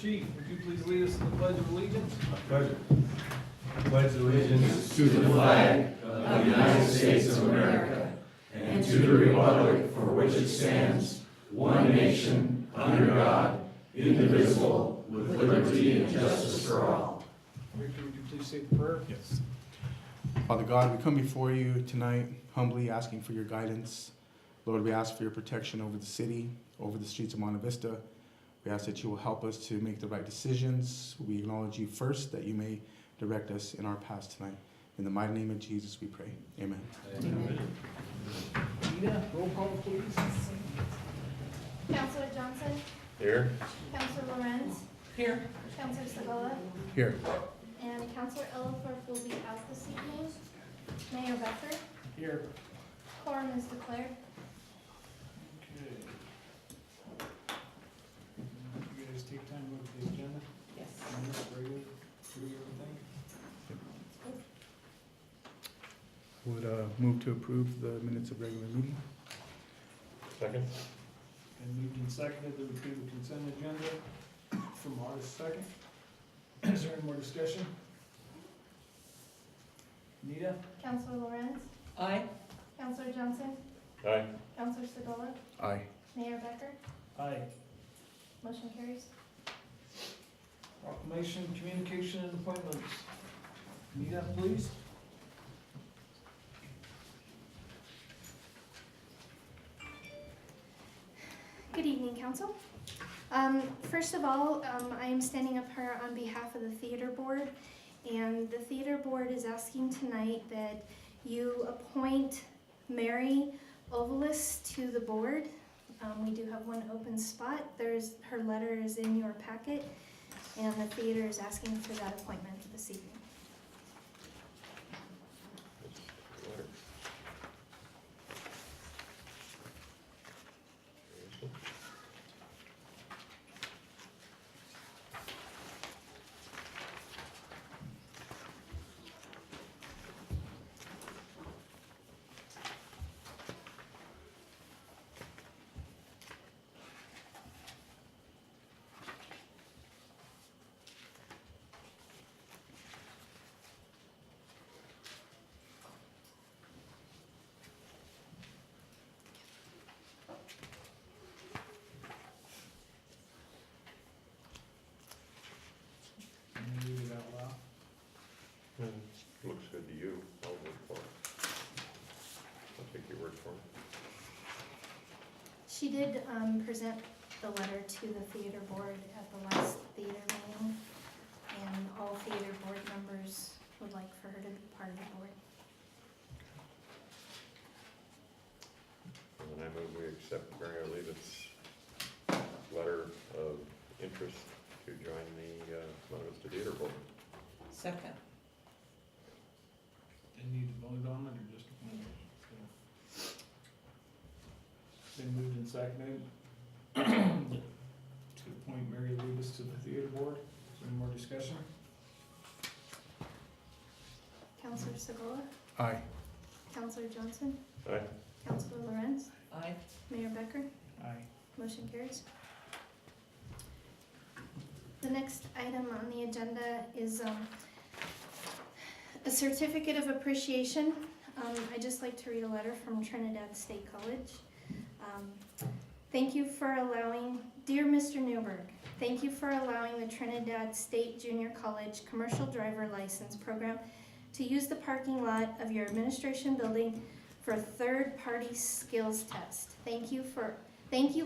Chief, would you please lead us in the Pledge of Allegiance? My pleasure. I pledge allegiance to the flag of the United States of America and to the republic for which it stands, one nation, under God, indivisible, with liberty and justice for all. Victor, would you please say the prayer? Yes. Father God, we come before you tonight humbly asking for your guidance. Lord, we ask for your protection over the city, over the streets of Monte Vista. We ask that you will help us to make the right decisions. We acknowledge you first, that you may direct us in our paths tonight. In the mighty name of Jesus we pray. Amen. Amen. Nina, roll call please. Counselor Johnson? Here. Counselor Lorenz? Here. Counselor Sagola? Here. And Counselor Ellsworth will be out this evening. Mayor Becker? Here. Quorum is declared. Okay. You guys take time to look at the agenda. Yes. Regular, through everything. Would move to approve the minutes of regular meeting. Second. And moved and seconded to approve the consent agenda from August 2nd. Is there any more discussion? Nita? Counselor Lorenz? Aye. Counselor Johnson? Aye. Counselor Sagola? Aye. Mayor Becker? Aye. Motion carries. Proclamation, communication, and appointments. Nita, please. Good evening, Council. First of all, I am standing up here on behalf of the Theater Board, and the Theater Board is asking tonight that you appoint Mary Ovalis to the board. We do have one open spot. Her letter is in your packet, and the theater is asking for that appointment this evening. Can you read it out loud? Looks good to you. I'll vote for it. I'll take your word for it. She did present the letter to the theater board at the last theater meeting, and all theater board members would like for her to be part of the board. And then I move we accept Mary Olivet's letter of interest to join the Monte Vista Theater Board. Second. They need to vote on it or just appoint it? Been moved and seconded to appoint Mary Lewis to the theater board. Is there any more discussion? Counselor Sagola? Aye. Counselor Johnson? Aye. Counselor Lorenz? Aye. Mayor Becker? Aye. Motion carries. The next item on the agenda is a certificate of appreciation. I'd just like to read a letter from Trinidad State College. Thank you for allowing, dear Mr. Newberg, thank you for allowing the Trinidad State Junior College Commercial Driver License Program to use the parking lot of your administration building for third-party skills test. Thank you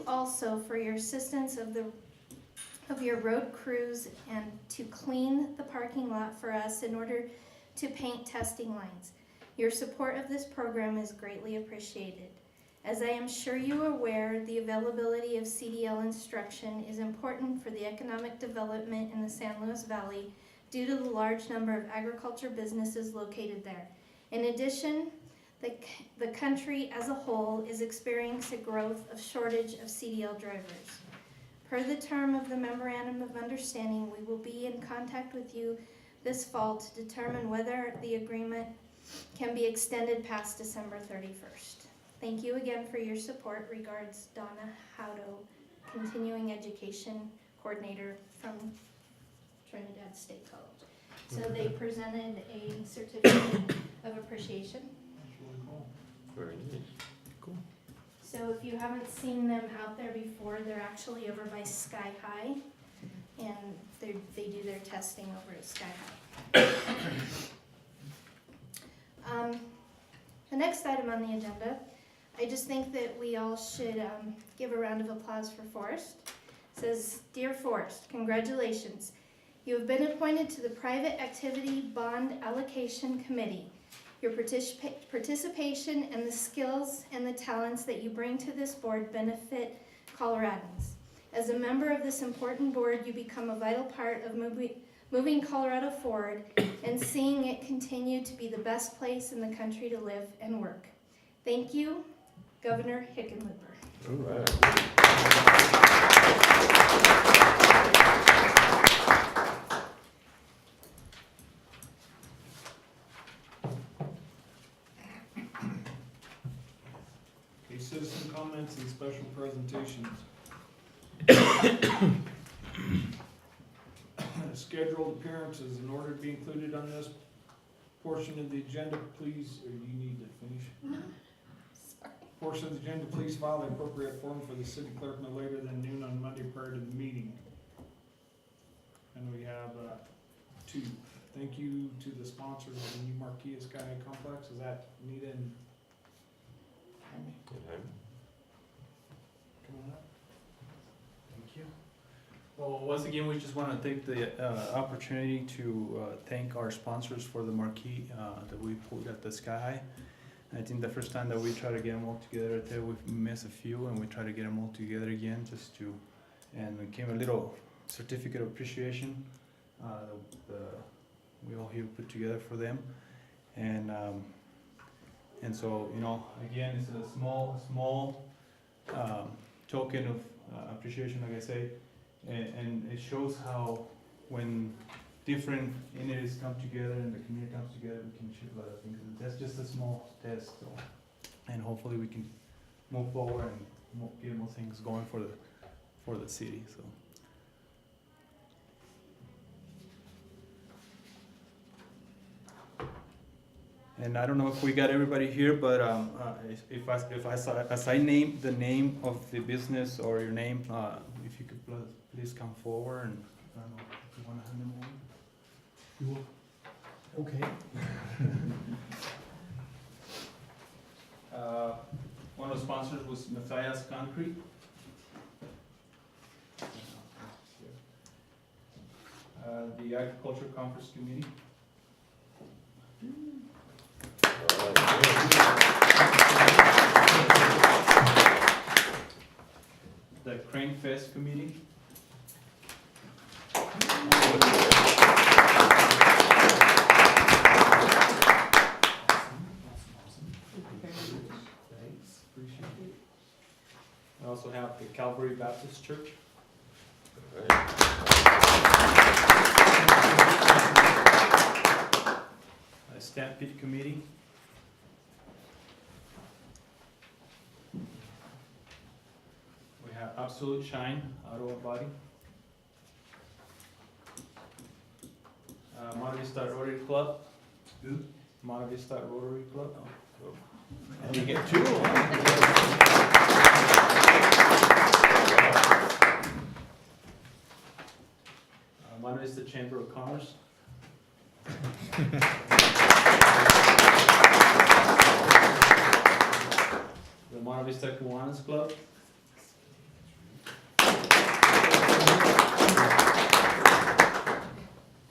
also for your assistance of your road crews and to clean the parking lot for us in order to paint testing lines. Your support of this program is greatly appreciated. As I am sure you are aware, the availability of CDL instruction is important for the economic development in the San Luis Valley due to the large number of agriculture businesses located there. In addition, the country as a whole is experiencing a growth of shortage of CDL drivers. Per the term of the Memorandum of Understanding, we will be in contact with you this fall to determine whether the agreement can be extended past December 31st. Thank you again for your support. Regards, Donna Howdo, Continuing Education coordinator from Trinidad State College. So they presented a certificate of appreciation. That's really cool. Very nice. So if you haven't seen them out there before, they're actually over by Sky High, and they do their testing over at Sky High. The next item on the agenda, I just think that we all should give a round of applause for Forrest. It says, "Dear Forrest, congratulations. You have been appointed to the Private Activity Bond Allocation Committee. Your participation and the skills and the talents that you bring to this board benefit Coloradans. As a member of this important board, you become a vital part of moving Colorado forward and seeing it continue to be the best place in the country to live and work. Thank you, Governor Hickenlooper." All right. Okay, citizen comments and special presentations. Scheduled appearances in order to be included on this portion of the agenda, please, or do you need to finish? Sorry. Portion of the agenda, please file the appropriate form for the city clerk no later than noon on Monday prior to the meeting. And we have two. Thank you to the sponsors of the new Marquia Sky Complex. Is that Nita and Amy? Come on up. Thank you. Well, once again, we just want to take the opportunity to thank our sponsors for the marquee that we pulled at the Sky High. I think the first time that we try to get them all together right there, we've missed a few, and we try to get them all together again just to, and it came a little certificate of appreciation we all here put together for them, and so, you know, again, it's a small token of appreciation, like I say, and it shows how when different entities come together and the community comes together, we can achieve a lot of things. And that's just a small test, so, and hopefully we can move forward and get more things going for the city. So. And I don't know if we got everybody here, but as I name the name of the business or your name, if you could please come forward, and I don't know if you want to hand them over. You will. Okay. One of the sponsors was Matthias Concrete. The Agriculture Conference Committee. The Crane Fest Committee. Thanks, appreciate it. I also have the Calvary Baptist Church. The Stampede Committee. We have Absolute Shine Auto Body. Monte Vista Rotary Club. Monte Vista Rotary Club. And you get two. Monte Vista Chamber of Commerce. The Monte Vista Kiwanis Club.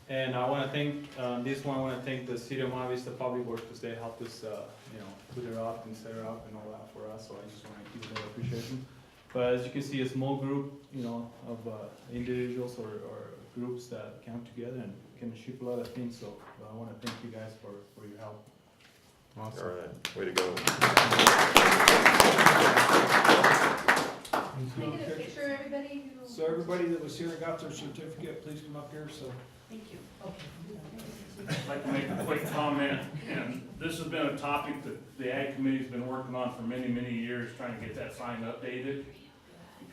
And I want to thank, this one, I want to thank the City of Monte Vista Public Works because they helped us, put it up and set it up and all that for us, so I just want to give them appreciation. But as you can see, a small group, of individuals or groups that come together and can achieve a lot of things, so I want to thank you guys for your help. Awesome. All right, way to go. Can I get a picture of everybody who? So everybody that was here and got their certificate, please come up here, so. Thank you. I'd like to make a quick comment, and this has been a topic that the Ag Committee's been working on for many, many years, trying to get that sign updated.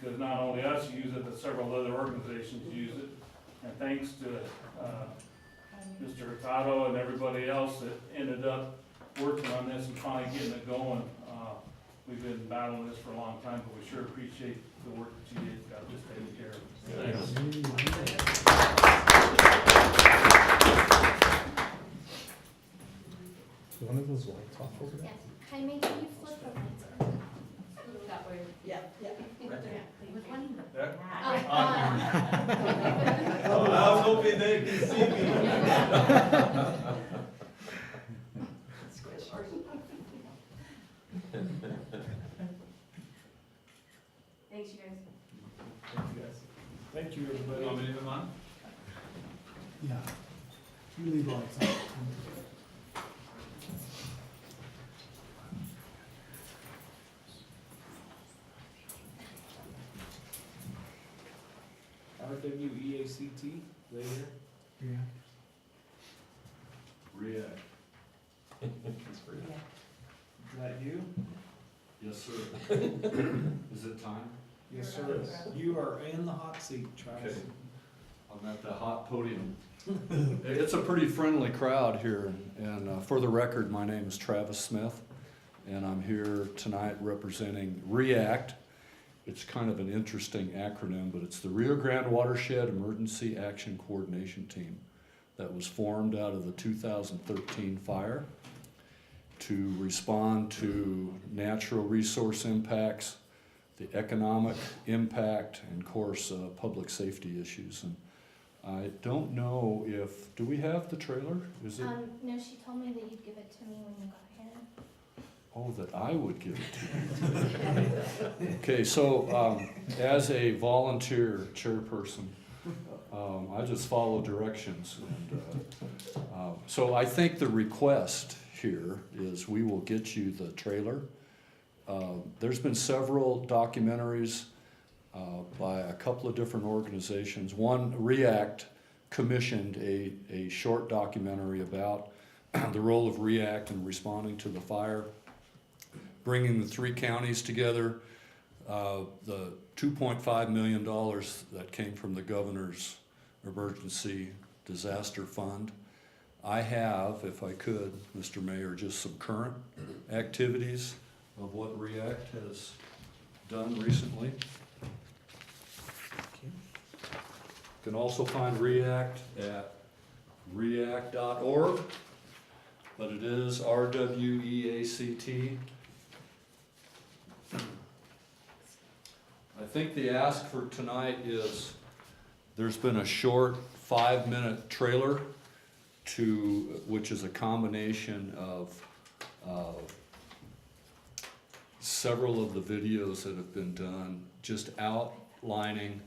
because not only us use it, but several other organizations use it. And thanks to Mr. Hurtado and everybody else that ended up working on this and finally getting it going. We've been battling this for a long time, but we sure appreciate the work that you did, got this taken care of. Thanks. One of those lights off over there? Yes. Jaime, can you flip the lights on? That way. Yeah, yeah. Which one? Oh, I was hoping they could see me. Thanks, you guys. Thank you, guys. Thank you, You everybody. want me to leave them on? Yeah. You leave lights on. RWEACT, they here? Yeah. React. Is that you? Yes, sir. Is it time? Yes, sir. You are in the hot seat, Travis. Okay. I'm at the hot podium. It's a pretty friendly crowd here, and for the record, my name is Travis Smith, and I'm here tonight representing REACT. It's kind of an interesting acronym, but it's the Rio Grande Watershed Emergency Action Coordination Team that was formed out of the 2013 fire to respond to natural resource impacts, the economic impact, and of course, public safety issues. And I don't know if, do we have the trailer? Is it? No, she told me that you'd give it to me when you got here. Oh, that I would give it to you. Okay, so as a volunteer chairperson, I just follow directions. And, so I think the request here is we will get you the trailer. There's been several documentaries by a couple of different organizations. One, REACT, commissioned a short documentary about the role of REACT in responding to the fire, bringing the three counties together, the $2.5 million that came from the governor's emergency disaster fund. I have, if I could, Mr. Mayor, just some current activities of what REACT has done recently. You can also find REACT at react.org, but it is RWEACT. I think the ask for tonight is, there's been a short 5-minute trailer which is a combination of several of the videos that have been done, just outlining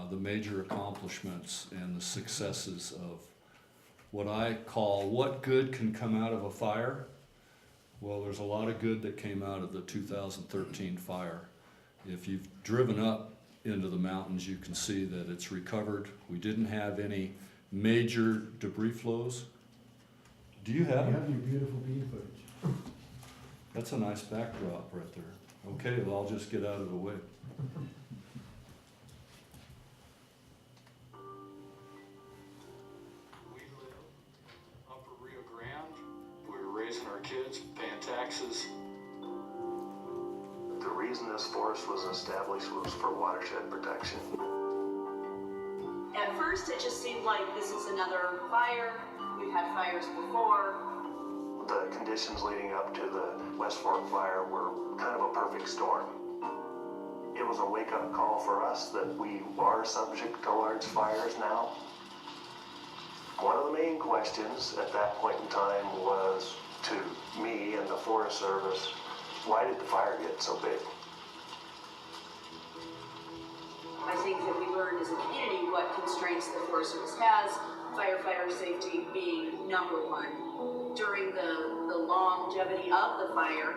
the major accomplishments and the successes of what I call what good can come out of a fire. Well, there's a lot of good that came out of the 2013 fire. If you've driven up into the mountains, you can see that it's recovered. We didn't have any major debris flows. Do you have it? your beautiful bead footage. That's a nice backdrop right there. Okay, well, I'll just get out of the way. We live Upper Rio Grande. We were raising our kids, paying taxes. The reason this forest was established was for watershed protection. At first, it just seemed like this is another fire. We've had fires before. The conditions leading up to the West Fork fire were kind of a perfect storm. It was a wake-up call for us that we are subject to large fires now. One of the main questions at that point in time was to me and the Forest Service, why did the fire get so big? I think that we learned as a community what constraints the Forest Service has, firefighter safety being number one. During the longevity of the fire,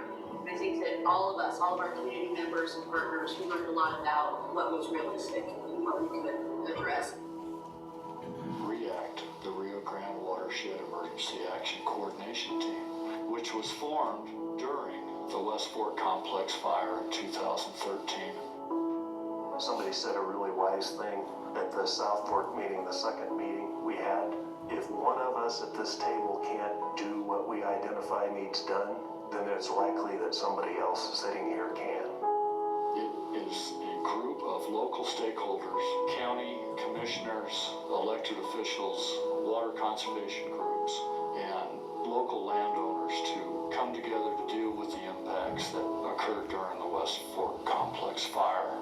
I think that all of us, all of our community members and partners, we learned a lot about what was realistic and what we could address. REACT, the Rio Grande Watershed Emergency Action Coordination Team, which was formed during the West Fork Complex fire in 2013. somebody said a really wise thing at the South Fork meeting, the second meeting we had. If one of us at this table can't do what we identify needs done, then it's likely that somebody else sitting here can. It is a group of local stakeholders, county commissioners, elected officials, water conservation groups, and local landowners to come together to deal with the impacts that occurred during the West Fork Complex fire.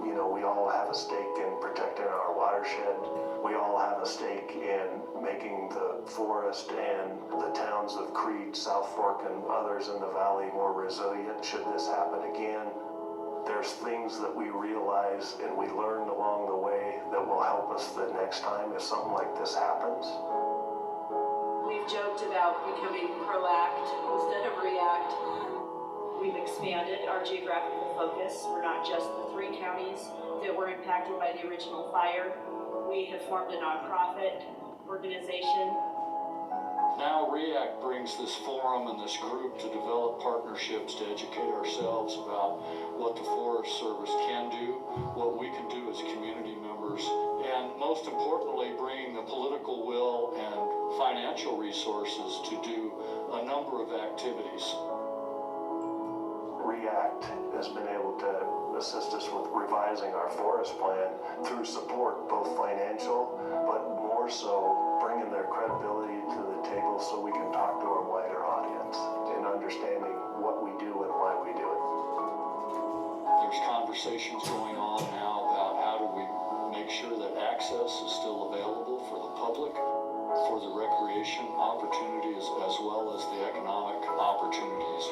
You know, we all have a stake in protecting our watershed. We all have a stake in making the forest and the towns of Creed, South Fork, and others in the valley more resilient should this happen again. There's things that we realize and we learned along the way that will help us the next time if something like this happens. We've joked about becoming proact instead of react. We've expanded our geographical focus. We're not just the 3 counties that were impacted by the original fire. We have formed a nonprofit organization. Now REACT brings this forum and this group to develop partnerships to educate ourselves about what the Forest Service can do, what we can do as community members, and most importantly, bringing the political will and financial resources to do a number of activities. REACT has been able to assist us with revising our forest plan through support, both financial, but more so bringing their credibility to the table so we can talk to a wider audience in understanding what we do and why we do it. There's conversations going on now about how do we make sure that access is still available for the public, for the recreation opportunities, as well as the economic opportunities.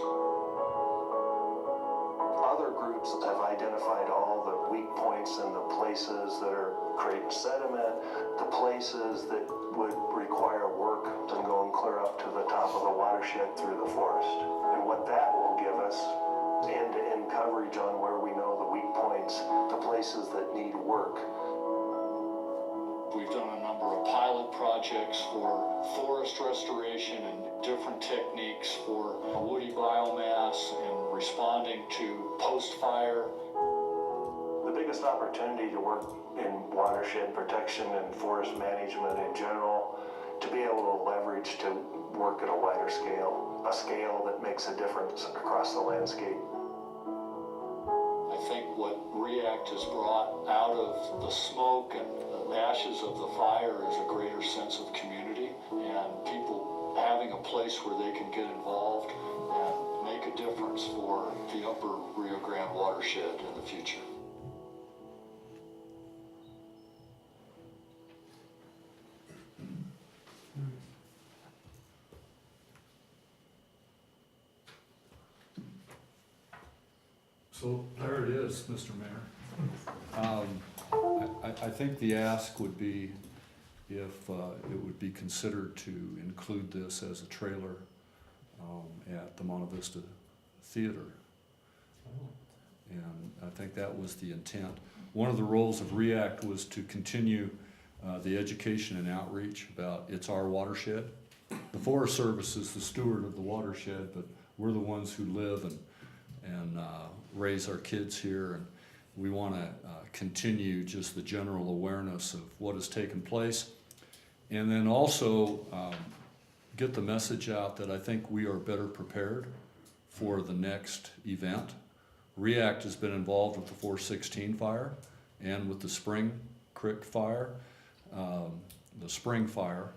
Other groups have identified all the weak points and the places that are creating sediment, the places that would require work to go and clear up to the top of the watershed through the forest. And what that will give us end-to-end coverage on where we know the weak points, the places that need work. We've done a number of pilot projects for forest restoration and different techniques for woody biomass and responding to post-fire. The biggest opportunity to work in watershed protection and forest management in general, to be able to leverage to work at a wider scale, a scale that makes a difference across the landscape. I think what REACT has brought out of the smoke and the ashes of the fire is a greater sense of community and people having a place where they can get involved and make a difference for the upper Rio Grande watershed in the future. So there it is, Mr. Mayor. I think the ask would be if it would be considered to include this as a trailer at the Monte Vista Theater. And I think that was the intent. One of the roles of REACT was to continue the education and outreach about it's our watershed. The Forest Service is the steward of the watershed, but we're the ones who live and raise our kids here, and we want to continue just the general awareness of what has taken place, and then also get the message out that I think we are better prepared for the next event. REACT has been involved with the 416 fire and with the Spring Creek fire, the spring fire.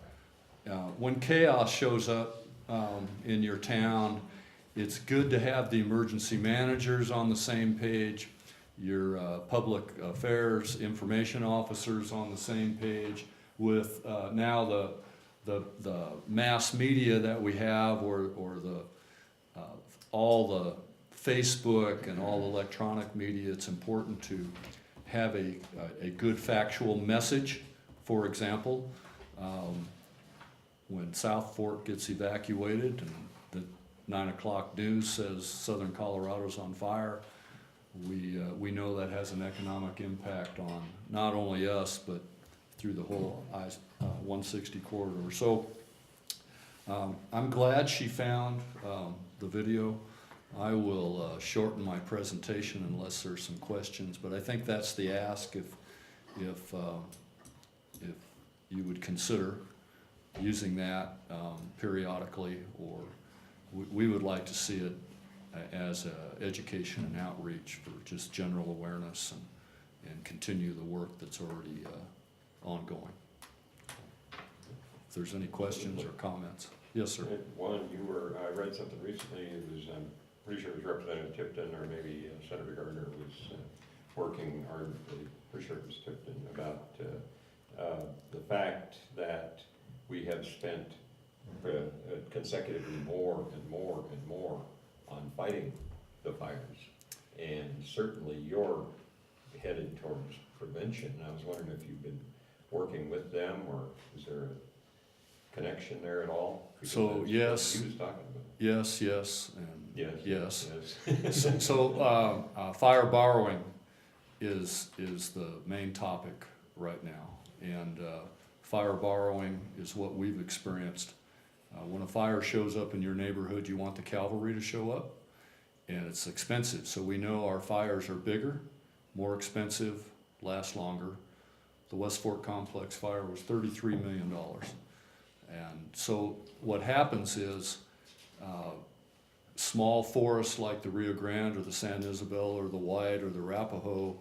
When chaos shows up in your town, it's good to have the emergency managers on the same page, your public affairs information officers on the same page, with now the mass media that we have, or the all the Facebook and all electronic media. It's important to have a good factual message. For example, when South Fork gets evacuated and the 9 o'clock news says Southern Colorado's on fire, we know that has an economic impact on not only us, but through the whole I-160 corridor. So I'm glad she found the video. I will shorten my presentation unless there's some questions, but I think that's the ask if you would consider using that periodically, or we would like to see it as education and outreach for just general awareness and continue the work that's already ongoing. If there's any questions or comments. Yes, sir. One, I read something recently, it was, I'm pretty sure it was Representative Tipton or maybe Senator Gardner was working, or pretty sure it was Tipton, about the fact that we have spent consecutively more and more and more on fighting the fires. And certainly you're headed towards prevention. I was wondering if you've been working with them, or is there a connection there at all? Because So, yes. he was talking about. Yes, and Yes. yes. So fire borrowing is the main topic right now. And fire borrowing is what we've experienced. When a fire shows up in your neighborhood, you want the cavalry to show up, and it's expensive. So we know our fires are bigger, more expensive, last longer. The West Fork Complex fire was $33 million. And so what happens is small forests like the Rio Grande or the San Isabel or the White or the Arapahoe,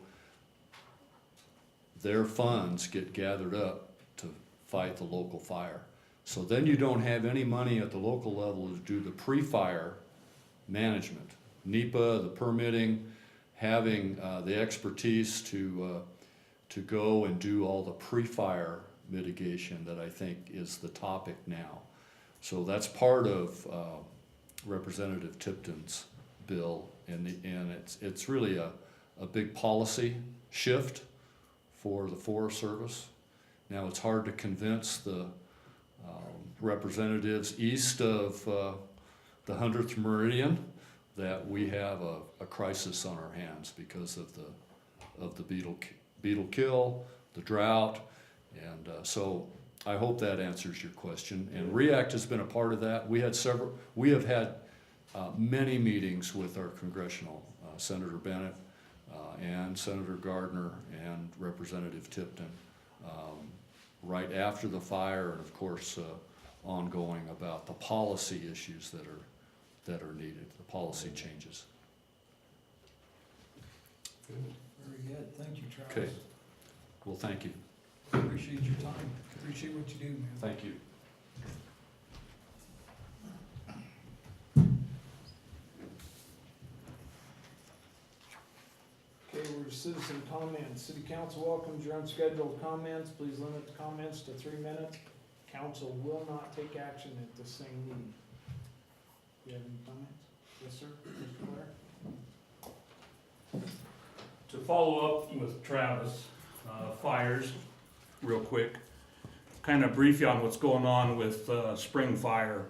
their funds get gathered up to fight the local fire. So then you don't have any money at the local level to do the pre-fire management. NEPA, the permitting, having the expertise to go and do all the pre-fire mitigation that I think is the topic now. So that's part of Representative Tipton's bill, and it's really a big policy shift for the Forest Service. Now it's hard to convince the representatives east of the 100th meridian that we have a crisis on our hands because of the beetle kill, the drought, and so I hope that answers your question. And REACT has been a part of that. We have had many meetings with our congressional Senator Bennett and Senator Gardner and Representative Tipton right after the fire, and of course ongoing about the policy issues that are needed, the policy changes. Very good, thank you, Travis. Okay. Well, thank you. Appreciate your time, appreciate what you do, man. Thank you. Okay, we're to citizen comments. City Council welcomes your unscheduled comments. Please limit the comments to 3 minutes. Council will not take action at the same meeting. Do you have any comments? Yes, sir. Mr. Blair? To follow up with Travis, fires, real quick, kind of brief you on what's going on with spring fire.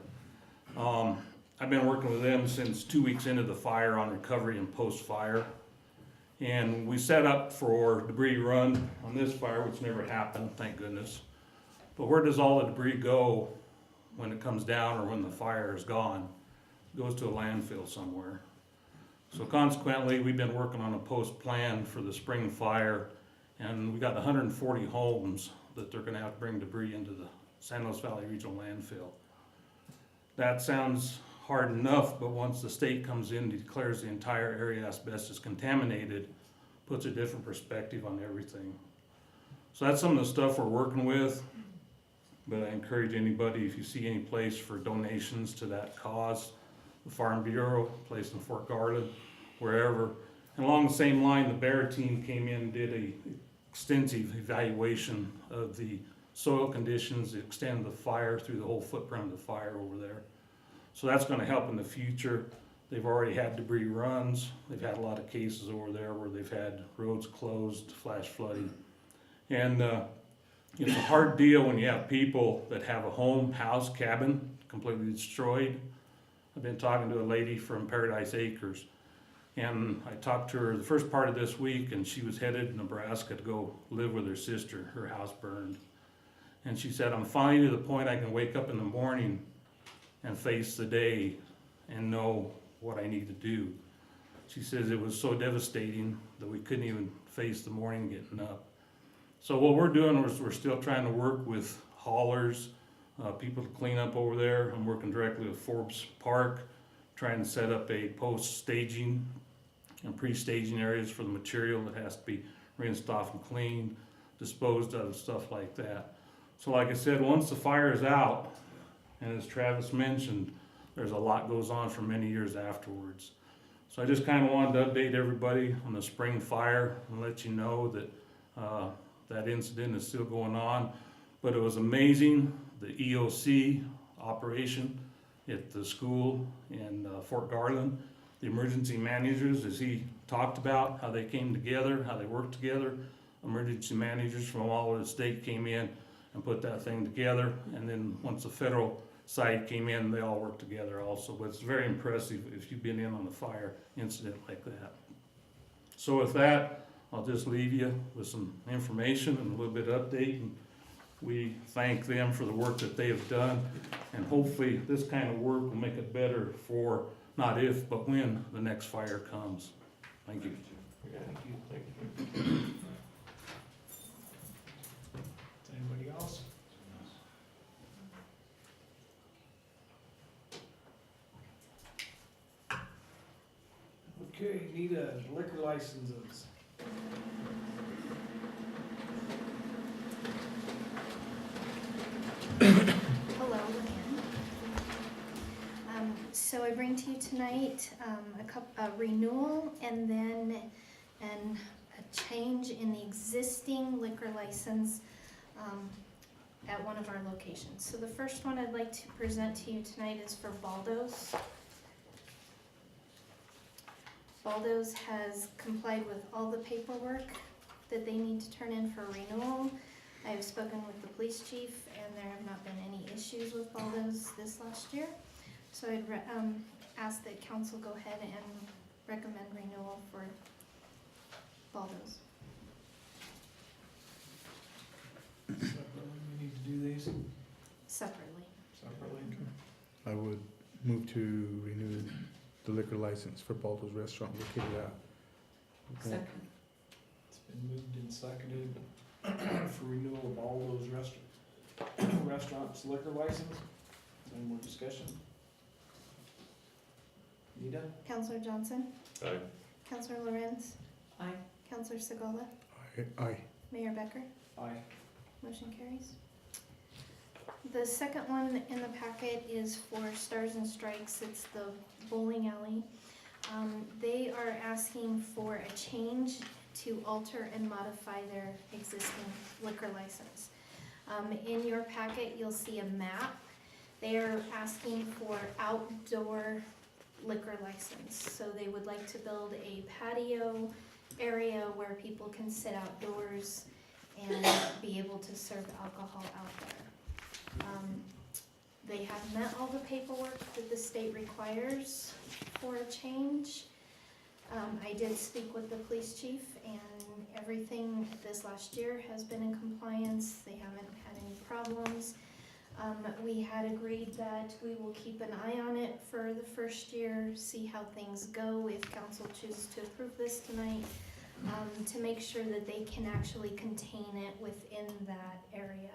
I've been working with them since 2 weeks into the fire on recovery and post-fire. And we set up for debris run on this fire, which never happened, thank goodness. But where does all the debris go when it comes down or when the fire is gone? It goes to a landfill somewhere. So consequently, we've been working on a post plan for the spring fire, and we got 140 homes that they're gonna have to bring debris into the San Luis Valley Regional Landfill. That sounds hard enough, but once the state comes in, declares the entire area asbestos contaminated, puts a different perspective on everything. So that's some of the stuff we're working with, but I encourage anybody, if you see any place for donations to that cause, the Farm Bureau, place in Fort Garland, wherever. And along the same line, the Bear team came in and did a extensive evaluation of the soil conditions, the extent of the fire through the whole footprint of the fire over there. So that's gonna help in the future. They've already had debris runs. They've had a lot of cases over there where they've had roads closed, flash flooding. And it's a hard deal when you have people that have a home, house, cabin completely destroyed. I've been talking to a lady from Paradise Acres, and I talked to her the first part of this week, and she was headed to Nebraska to go live with her sister. Her house burned. And she said, I'm finally to the point I can wake up in the morning and face the day and know what I need to do. She says it was so devastating that we couldn't even face the morning getting up. So what we're doing is we're still trying to work with haulers, people to clean up over there. I'm working directly with Forbes Park, trying to set up a post-staging and pre-staging areas for the material that has to be rinsed off and cleaned, disposed of, stuff like that. So like I said, once the fire is out, and as Travis mentioned, there's a lot goes on for many years afterwards. So I just kind of wanted to update everybody on the spring fire and let you know that that incident is still going on. But it was amazing, the EOC operation at the school in Fort Garland, the emergency managers, as he talked about, how they came together, how they worked together. Emergency managers from all over the state came in and put that thing together. And then once the federal side came in, they all worked together also. But it's very impressive if you've been in on a fire incident like that. So with that, I'll just leave you with some information and a little bit of update. And we thank them for the work that they have done. And hopefully this kind of work will make it better for not if, but when the next fire comes. Thank you. Anybody else? Okay, need a liquor licenses. Hello again. So I bring to you tonight a renewal and then a change in the existing liquor license at one of our locations. So the first one I'd like to present to you tonight is for Baldo's. Baldo's has complied with all the paperwork that they need to turn in for renewal. I have spoken with the police chief and there have not been any issues with Baldo's this last year. So I'd ask that council go ahead and recommend renewal for Baldo's. Separately, we need to do these Separately. separately. I would move to renew the liquor license for Baldo's Restaurant located at. Second. It's been moved and seconded for renewal of all those restaurants liquor license. Any more discussion? Nita? Counselor Johnson? Aye. Counselor Lorenz? Aye. Counselor Segala? Aye. Mayor Becker? Aye. Motion carries. The second one in the packet is for Stars and Strikes. It's the bowling alley. They are asking for a change to alter and modify their existing liquor license. In your packet, you'll see a map. They are asking for outdoor liquor license. So they would like to build a patio area where people can sit outdoors and be able to serve alcohol out there. They have met all the paperwork that the state requires for a change. I did speak with the police chief and everything this last year has been in compliance. They haven't had any problems. We had agreed that we will keep an eye on it for the first year, see how things go if council chooses to approve this tonight, to make sure that they can actually contain it within that area.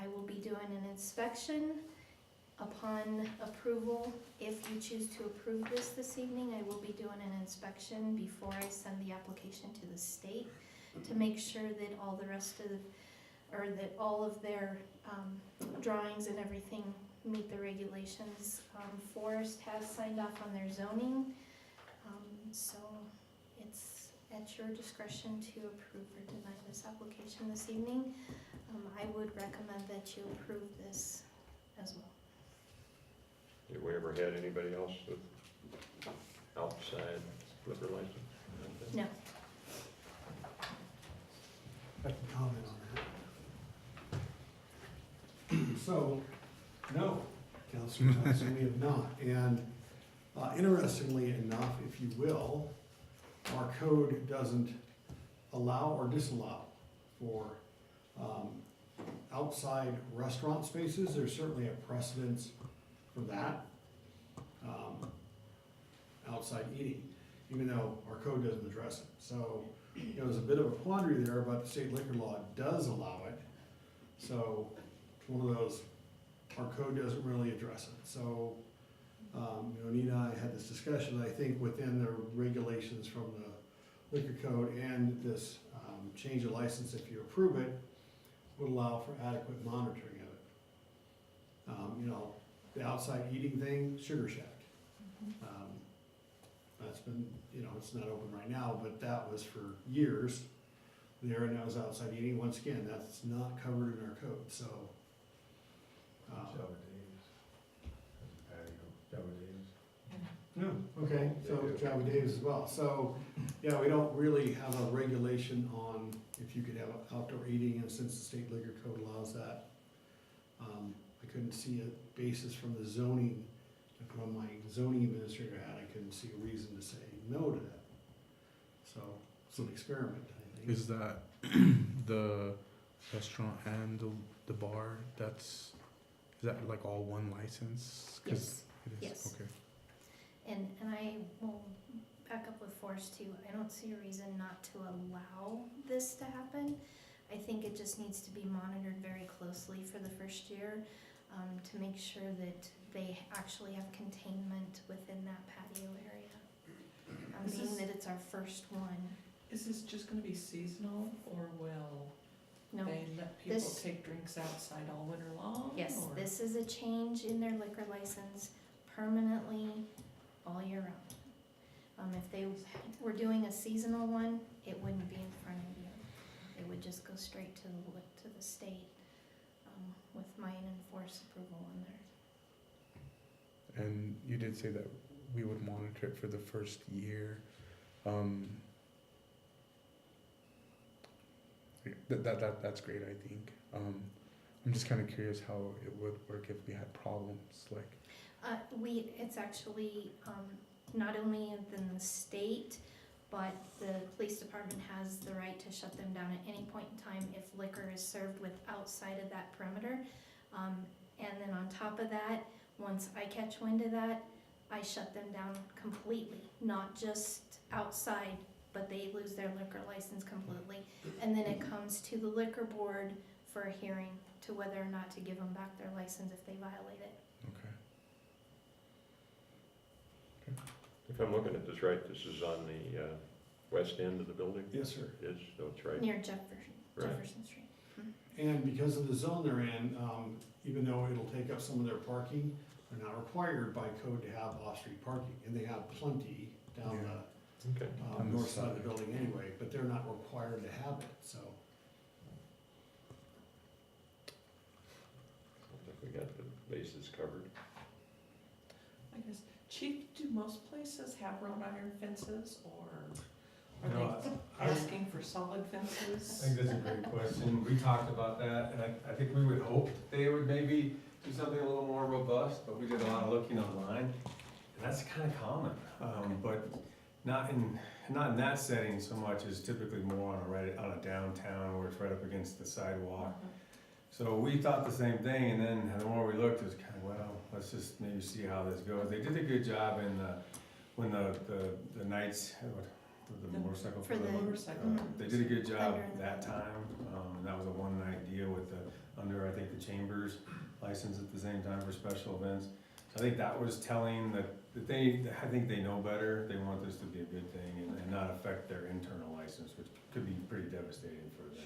I will be doing an inspection upon approval. If you choose to approve this evening, I will be doing an inspection before I send the application to the state to make sure that all the rest of, or that all of their drawings and everything meet the regulations. Forest has signed off on their zoning, so it's at your discretion to approve or deny this application this evening. I would recommend that you approve this as well. Have we ever had anybody else with outside liquor license? No. I can comment on that. So, no, Councilor Johnson, we have not. And interestingly enough, if you will, our code doesn't allow or disallow for outside restaurant spaces. There's certainly a precedence for that. outside eating, even though our code doesn't address it. So, you know, there's a bit of a quandary there, but the state liquor law does allow it. So it's one of those, our code doesn't really address it. So, you know, Nina and I had this discussion, I think within the regulations from the liquor code and this change of license, if you approve it, would allow for adequate monitoring of it. You know, the outside eating thing, Sugar Shack. That's been, you know, it's not open right now, but that was for years there, and that was outside eating. Once again, that's not covered in our code, so. No, okay, so Java Davis as well. So, yeah, we don't really have a regulation on if you could have outdoor eating, and since the state liquor code allows that, I couldn't see a basis from the zoning, from my zoning administrator had, I couldn't see a reason to say no to that. So, it's an experiment, I think. Is that the restaurant and the bar, is that like all one license? 'Cause Yes. it is, Yes. okay. And I will back up with Forrest too. I don't see a reason not to allow this to happen. I think it just needs to be monitored very closely for the first year, to make sure that they actually have containment within that patio area. Being that it's our first one. Is this just gonna be seasonal, or will No, they let people this- take drinks outside all winter long? yes, or- this is a change in their liquor license permanently all year round. If they were doing a seasonal one, it wouldn't be in front of you. It would just go straight to the state, with mine and Forrest's approval on there. And you did say that we would monitor it for the first year. That's great, I think. I'm just kind of curious how it would work if we had problems, like. It's actually, not only within the state, but the police department has the right to shut them down at any point in time if liquor is served with outside of that perimeter. And then on top of that, once I catch wind of that, I shut them down completely, not just outside, but they lose their liquor license completely. And then it comes to the liquor board for a hearing to whether or not to give them back their license if they violate it. Okay. If I'm looking at this right, this is on the west end of the building? Yes, sir. It is, so it's right. Near Right. Jefferson Street. And because of the zone they're in, even though it'll take up some of their parking, they're not required by code to have off-street parking, and they have plenty down Yeah. the Okay. On the north side of the side. building anyway, but they're not required to have it, so. I think we got the bases covered. I guess, Chief, do most places have wrought iron fences, or You know, are they asking for solid fences? I think that's a great question. We talked about that, and I think we would hope they would maybe do something a little more robust, but we did a lot of looking online, and that's kind of common. But not in that setting so much as typically more on a downtown where it's right up against the sidewalk. So we thought the same thing, and then the more we looked, it was kind of, well, let's just maybe see how this goes. They did a good job when the Knights, the motorcycle. For the motorcycle. They did a good job Under the- that time, and that was a one-night deal with under, I think, the Chamber's license at the same time for special events. So I think that was telling that I think they know better, they want this to be a good thing and not affect their internal license, which could be pretty devastating for them.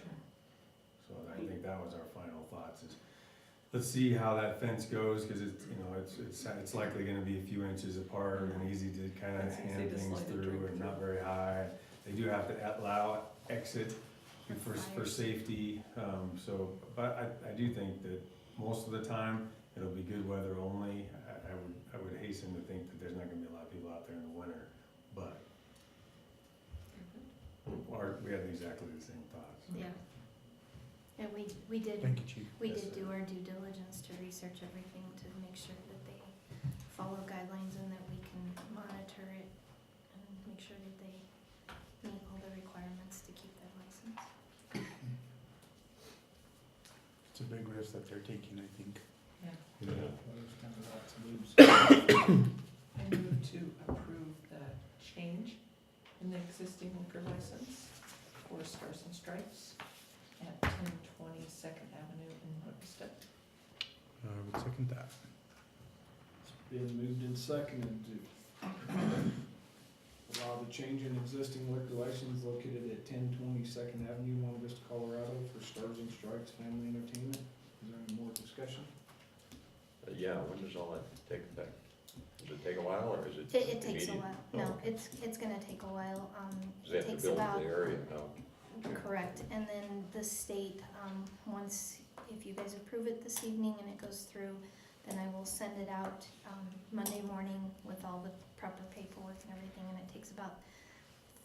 So I think that was our final thoughts is, let's see how that fence goes, cause it's likely gonna be a few inches apart and easy to kind of It's easy hand to things slide a through drink and not through. very high. They do have to allow exit for fires. safety, but I do think that most of the time, it'll be good weather only. I would hasten to think that there's not gonna be a lot of people out there in the winter, but we had exactly the same thoughts. Yeah. And we did, Thank you, Chief. we Yes, did sir. do our due diligence to research everything to make sure that they follow guidelines and that we can monitor it and make sure that they meet all the requirements to keep their license. It's a big risk that they're taking, I think. Yeah. Yeah. There's kind of lots of moves. I move to approve the change in the existing liquor license for Stars and Stripes at 1020 Second Avenue in Monte Vista. I would second that. It's been moved and seconded to allow the change in existing liquor license located at 1020 Second Avenue, Monte Vista, Colorado for Stars and Stripes Family Entertainment. Is there any more discussion? Yeah, when does all that take effect? Does it take a while, or is it It takes a immediate? while. Oh, No, okay. it's gonna take a while. Does they It have to takes build about, the area? No. Okay. correct, and then the state, once, if you guys approve it this evening and it goes through, then I will send it out, Monday morning with all the proper paperwork and everything, and it takes about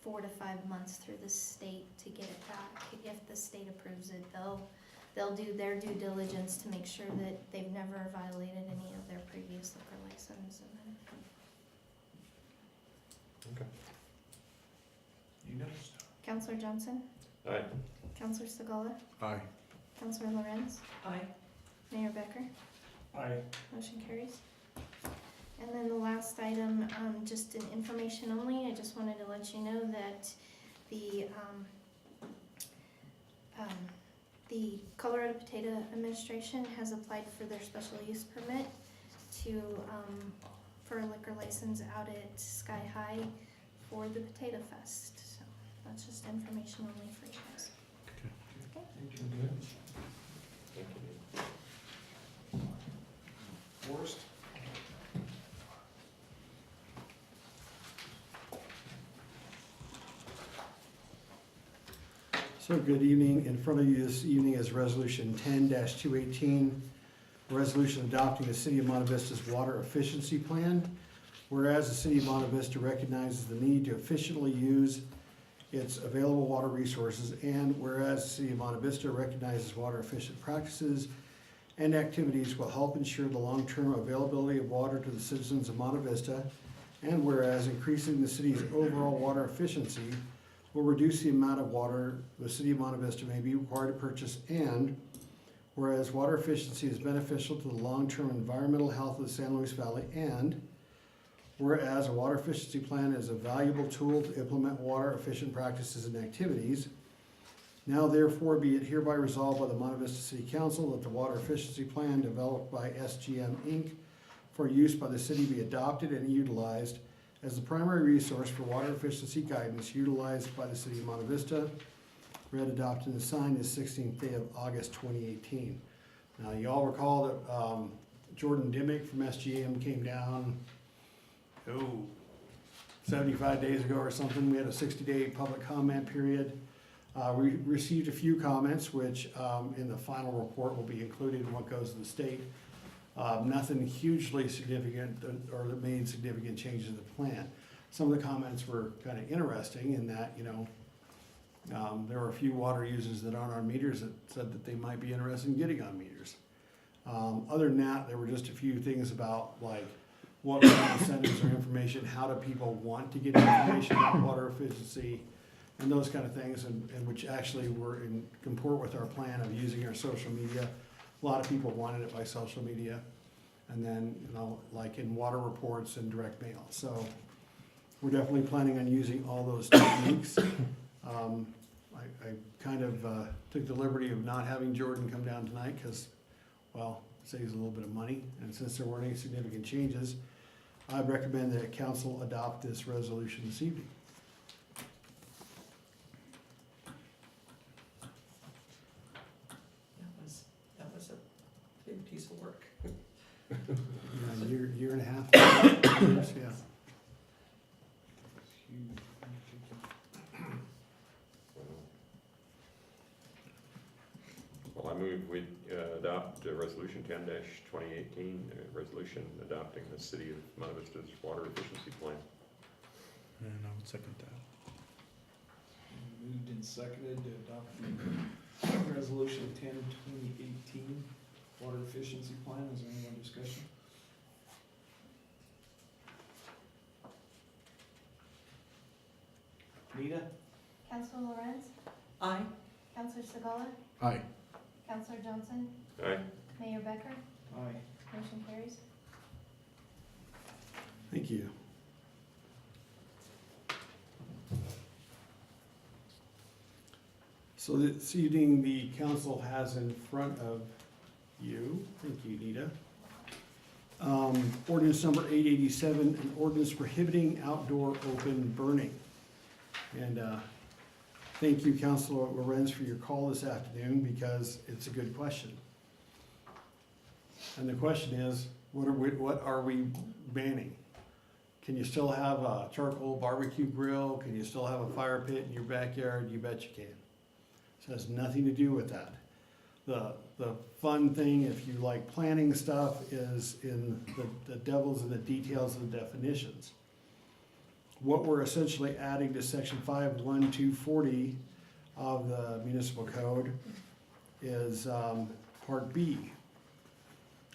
4 to 5 months through the state to get it back. If the state approves it, they'll do their due diligence to make sure that they've never violated any of their previous liquor license, and then Okay. You noticed. Counselor Johnson, Aye. Counselor Segala, Aye. Counselor Lorenz, Aye. Mayor Becker, Aye. motion carries. And then the last item, just an information only, I just wanted to let you know that the Colorado Potato Administration has applied for their special use permit to, for a liquor license out at Sky High for the Potato Fest. So that's just information only for you guys. Okay. Thank you. Good. Thank you. Forrest? So good evening. In front of you this evening is Resolution 10-218, resolution adopting the City of Monte Vista's water efficiency plan. Whereas the City of Monte Vista recognizes the need to efficiently use its available water resources, and whereas the City of Monte Vista recognizes water efficient practices and activities will help ensure the long-term availability of water to the citizens of Monte Vista, and whereas increasing the city's overall water efficiency will reduce the amount of water the City of Monte Vista may be required to purchase, and whereas water efficiency is beneficial to the long-term environmental health of the San Luis Valley, and whereas a water efficiency plan is a valuable tool to implement water efficient practices and activities, now therefore be it hereby resolved by the Monte Vista City Council that the water efficiency plan developed by SGM Inc. for use by the city be adopted and utilized as the primary resource for water efficiency guidance utilized by the City of Monte Vista, read, adopted, and signed the 16th day of August 2018. Now, you all recall that Jordan Dimmick from SGM came down, 75 days ago or something. We had a 60-day public comment period. We received a few comments, which in the final report will be included in what goes to the state. Nothing hugely significant or that made significant changes to the plan. Some of the comments were kind of interesting in that, there were a few water users that aren't on meters that said that they might be interested in getting on meters. Other than that, there were just a few things about like what kind of incentives or information, how do people want to get information about water efficiency, and those kind of things, and which actually were in comport with our plan of using our social media. A lot of people wanted it by social media, and then, like in water reports and direct mail. So we're definitely planning on using all those techniques. I kind of took the liberty of not having Jordan come down tonight because, well, it saves a little bit of money. And since there weren't any significant changes, I'd recommend that council adopt this resolution this evening. That was a big piece of work. Yeah, year and a half. Years, yeah. Well, I move we adopt Resolution 10-2018, a resolution adopting the City of Monte Vista's water efficiency plan. And I would second that. Moved and seconded to adopt resolution 10-2018 water efficiency plan. Is there any more discussion? Nita? Counselor Lorenz, Aye. Counselor Segala, Aye. Counselor Johnson, Aye. Mayor Becker, Aye. motion carries. Thank you. So this evening, the council has in front of you, thank you, Nita, ordinance number 887, an ordinance prohibiting outdoor open burning. And thank you, Councilor Lorenz, for your call this afternoon, because it's a good question. And the question is, what are we banning? Can you still have a charcoal barbecue grill? Can you still have a fire pit in your backyard? You bet you can. So it has nothing to do with that. The fun thing, if you like planning stuff, is in the devil's in the details of the definitions. What we're essentially adding to section 51240 of the municipal code is part B.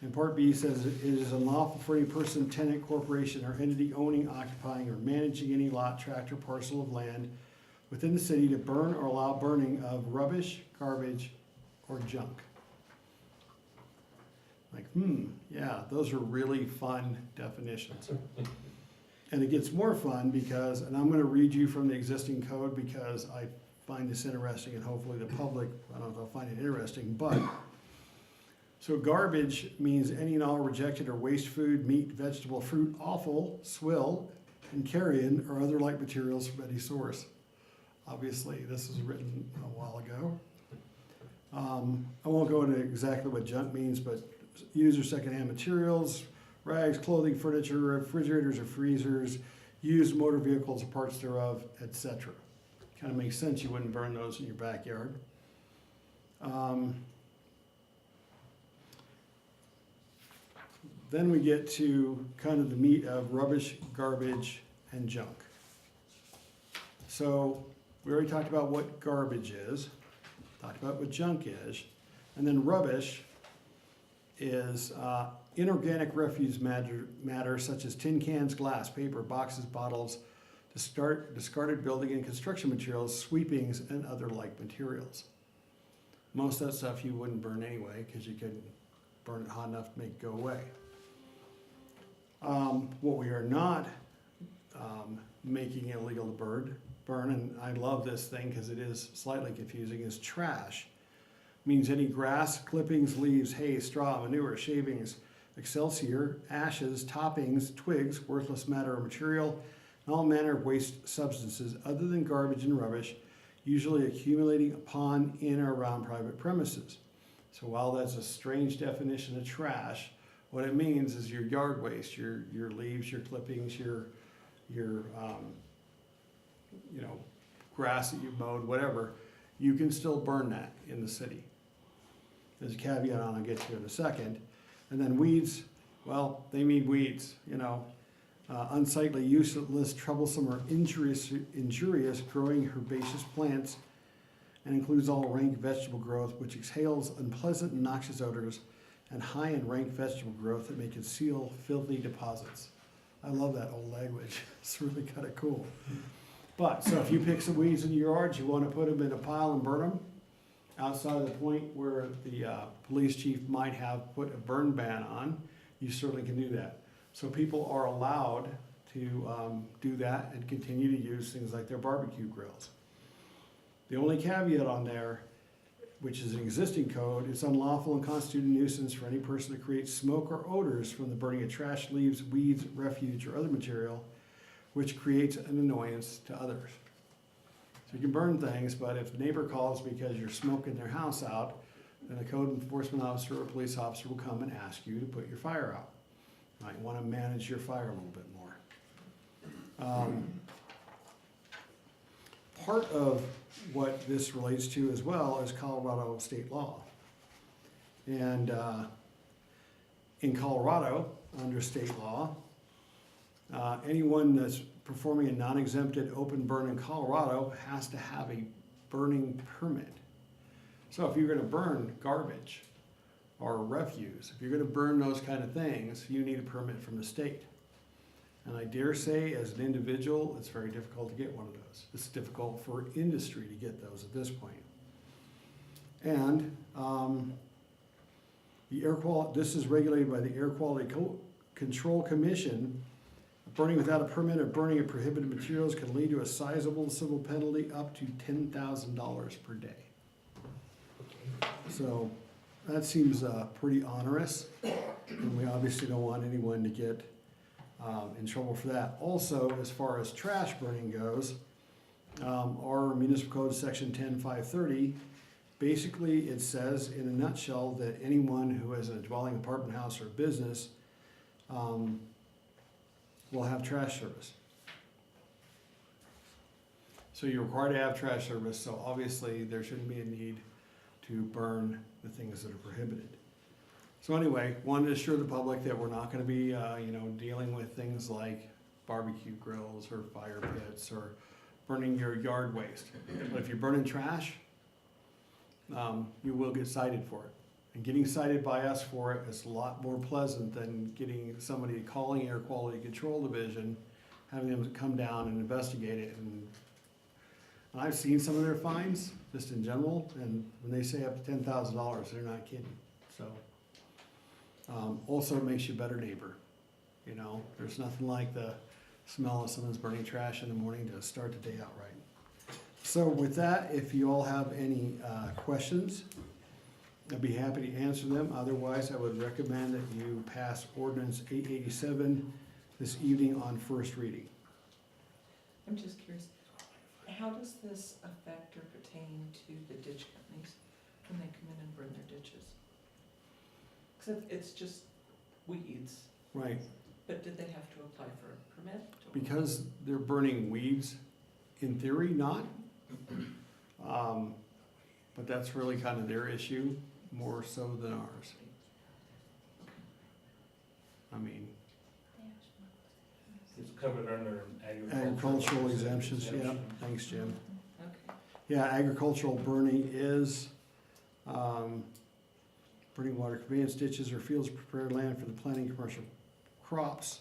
And part B says it is unlawful for any person, tenant, corporation, or entity owning, occupying, or managing any lot, tract, or parcel of land within the city to burn or allow burning of rubbish, garbage, or junk. Like, yeah, those are really fun definitions. And it gets more fun because, and I'm gonna read you from the existing code because I find this interesting, and hopefully the public, I don't know if they'll find it interesting, but so garbage means any and all rejected or waste food, meat, vegetable, fruit, offal, swill, and carrion, or other like materials from any source. Obviously, this was written a while ago. I won't go into exactly what junk means, but used or secondhand materials, rags, clothing, furniture, refrigerators or freezers, used motor vehicles or parts thereof, etc. Kind of makes sense you wouldn't burn those in your backyard. Then we get to kind of the meat of rubbish, garbage, and junk. So we already talked about what garbage is, talked about what junk is, and then rubbish is inorganic refuse matter such as tin cans, glass, paper, boxes, bottles, discarded building and construction materials, sweepings, and other like materials. Most of that stuff you wouldn't burn anyway because you could burn it hot enough to make it go away. What we are not making illegal to burn, and I love this thing because it is slightly confusing, is trash. Means any grass, clippings, leaves, hay, straw, manure, shavings, excelsior, ashes, toppings, twigs, worthless matter or material, and all manner of waste substances other than garbage and rubbish, usually accumulating upon, in, or around private premises. So while that's a strange definition of trash, what it means is your yard waste, your leaves, your clippings, your grass that you've mowed, whatever, you can still burn that in the city. There's a caveat on I'll get to in a second. And then weeds, well, they mean weeds, unsightly, useless, troublesome, or injurious growing herbaceous plants, and includes all rank vegetable growth which exhales unpleasant and noxious odors, and high and rank vegetable growth that may conceal filthy deposits. I love that old language. It's really kind of cool. But, so if you pick some weeds in your yard, you want to put them in a pile and burn them, outside of the point where the police chief might have put a burn ban on, you certainly can do that. So people are allowed to do that and continue to use things like their barbecue grills. The only caveat on there, which is an existing code, it's unlawful and constitute a nuisance for any person to create smoke or odors from the burning of trash, leaves, weeds, refuse, or other material, which creates an annoyance to others. So you can burn things, but if the neighbor calls because you're smoking their house out, then a code enforcement officer or a police officer will come and ask you to put your fire out. You might want to manage your fire a little bit more. Part of what this relates to as well is Colorado state law. And in Colorado, under state law, anyone that's performing a non-exempted open burn in Colorado has to have a burning permit. So if you're going to burn garbage or refuse, if you're going to burn those kind of things, you need a permit from the state. And I dare say, as an individual, it's very difficult to get one of those. It's difficult for industry to get those at this point. And this is regulated by the Air Quality Control Commission. Burning without a permit or burning of prohibited materials can lead to a sizable civil penalty up to $10,000 per day. So that seems pretty onerous, and we obviously don't want anyone to get in trouble for that. Also, as far as trash burning goes, our municipal code section 10.530, basically it says in a nutshell that anyone who has a dwelling, apartment, house, or business will have trash service. So you're required to have trash service, so obviously there shouldn't be a need to burn the things that are prohibited. So anyway, wanted to assure the public that we're not gonna be, dealing with things like barbecue grills or fire pits or burning your yard waste. But if you're burning trash, you will get cited for it. And getting cited by us for it is a lot more pleasant than getting somebody calling Air Quality Control Division, having them come down and investigate it. And I've seen some of their fines, just in general, and when they say up to $10,000, they're not kidding. So, also it makes you a better neighbor. You know, there's nothing like the smell of someone's burning trash in the morning to start the day out right. So with that, if you all have any questions, I'd be happy to answer them. Otherwise, I would recommend that you pass ordinance 887 this evening on first reading. I'm just curious, how does this affect or pertain to the ditch companies when they come in and burn their ditches? Because it's just weeds, Right, but did they have to apply for a permit? because they're burning weeds, in theory, not. But that's really kind of their issue, more so than ours. I mean, It's covered under an agricultural exemptions, yeah, thanks, Jim. Okay. Yeah, agricultural burning is, burning water conveyance ditches or fields of prepared land for the planting of commercial crops.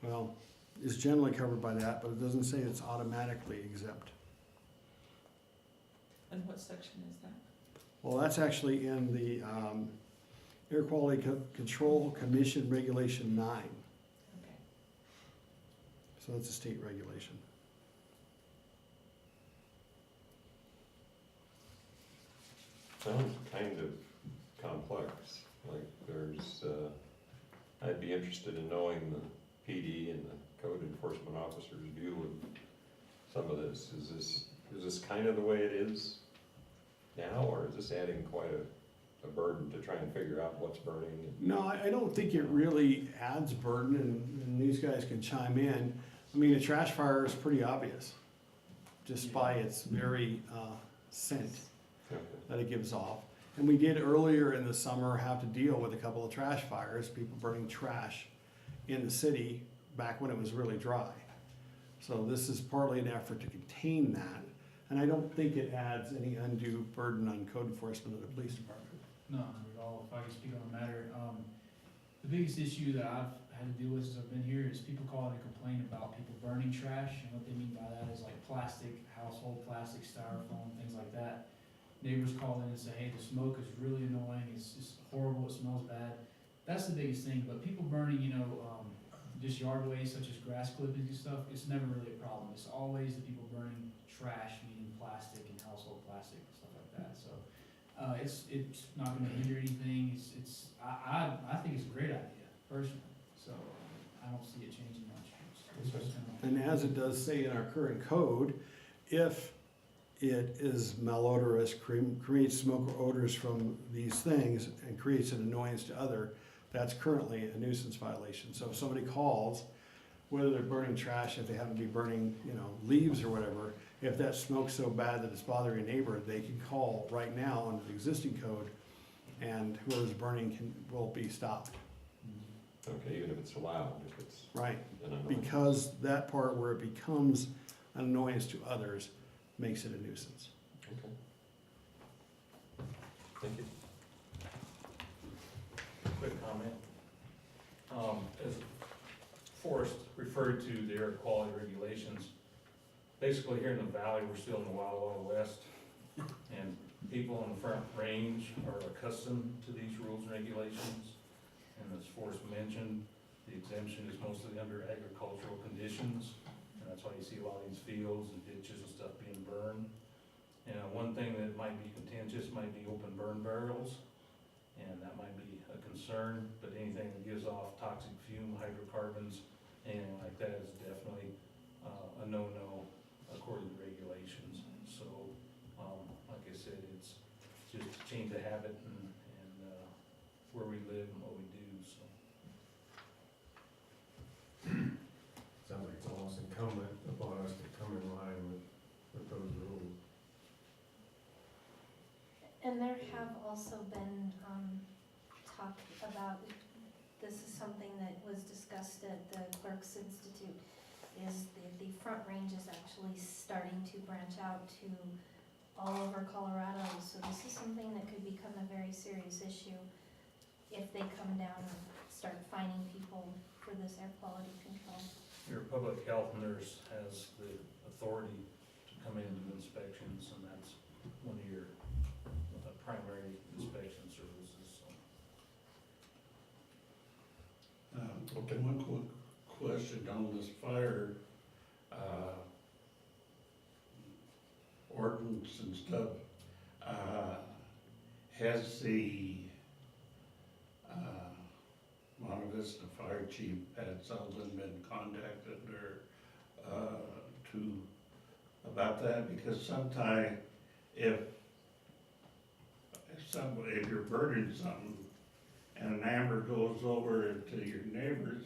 Well, is generally covered by that, but it doesn't say it's automatically exempt. And what section is that? Well, that's actually in the Air Quality Control Commission Regulation 9. Okay. So that's a state regulation. Sounds kind of complex, like there's, I'd be interested in knowing the PD and the code enforcement officer's view of some of this. Is this kind of the way it is now, or is this adding quite a burden to try and figure out what's burning? No, I don't think it really adds burden, and these guys can chime in. I mean, a trash fire is pretty obvious, just by its very scent that it gives off. And we did earlier in the summer have to deal with a couple of trash fires, people burning trash in the city back when it was really dry. So this is partly an effort to contain that, and I don't think it adds any undue burden on code enforcement of the police department. No, not at all. If I can speak on the matter, the biggest issue that I've had to deal with since I've been here is people calling and complaining about people burning trash, and what they mean by that is like plastic, household plastic, styrofoam, things like that. Neighbors call in and say, hey, the smoke is really annoying, it's just horrible, it smells bad. That's the biggest thing, but people burning, just yard waste such as grass clippings and stuff, it's never really a problem. It's always the people burning trash, meaning plastic and household plastic and stuff like that, so. It's not gonna hinder anything, I think it's a great idea, personally, so I don't see it changing much. It's just gonna- And as it does say in our current code, if it is malodorous, creates smoke or odors from these things, and creates an annoyance to other, that's currently a nuisance violation. So if somebody calls, whether they're burning trash, if they happen to be burning, leaves or whatever, if that smoke's so bad that it's bothering a neighbor, they can call right now under the existing code, and whoever's burning will be stopped. Okay, even if it's allowed, if it's Right, an annoyance. because that part where it becomes an annoyance to others makes it a nuisance. Okay. Thank you. Quick comment. As Forrest referred to the air quality regulations, basically here in the valley, we're still in the Wild Wild West. And people on the front range are accustomed to these rules and regulations. And as Forrest mentioned, the exemption is mostly under agricultural conditions. And that's why you see a lot of these fields and ditches and stuff being burned. One thing that might be contentious might be open burn barrels, and that might be a concern, but anything that gives off toxic fume, hydrocarbons, anything like that is definitely a no-no according to regulations. So, like I said, it's just a change of habit and where we live and what we do, so. Sounds like it's almost incumbent upon us to come in line with those rules. And there have also been, talk about, this is something that was discussed at the Clerks Institute, is the Front Range is actually starting to branch out to all over Colorado. So this is something that could become a very serious issue if they come down and start fining people for this air quality control. Your public health nurse has the authority to come in and do inspections, and that's one of your primary inspection services, so. Okay, one quick question on this fire, ordinance and stuff. Has the, Monte Vista Fire Chief, Pat Sullivan, been contacted or, about that? Because sometime if you're burning something and an amber goes over to your neighbors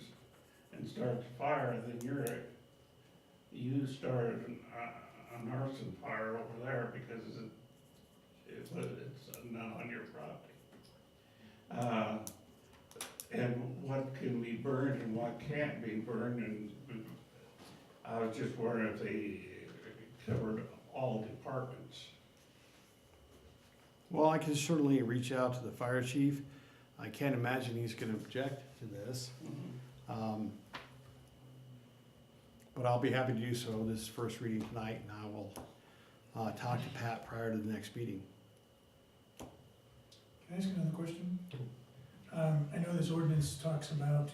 and starts a fire, then you started an arson fire over there because it's not on your property. And what can be burned and what can't be burned, and I was just wondering if they covered all departments. Well, I can certainly reach out to the fire chief. I can't imagine he's gonna object to this. But I'll be happy to do so this first reading tonight, and I will talk to Pat prior to the next meeting. Can I ask another question? I know this ordinance talks about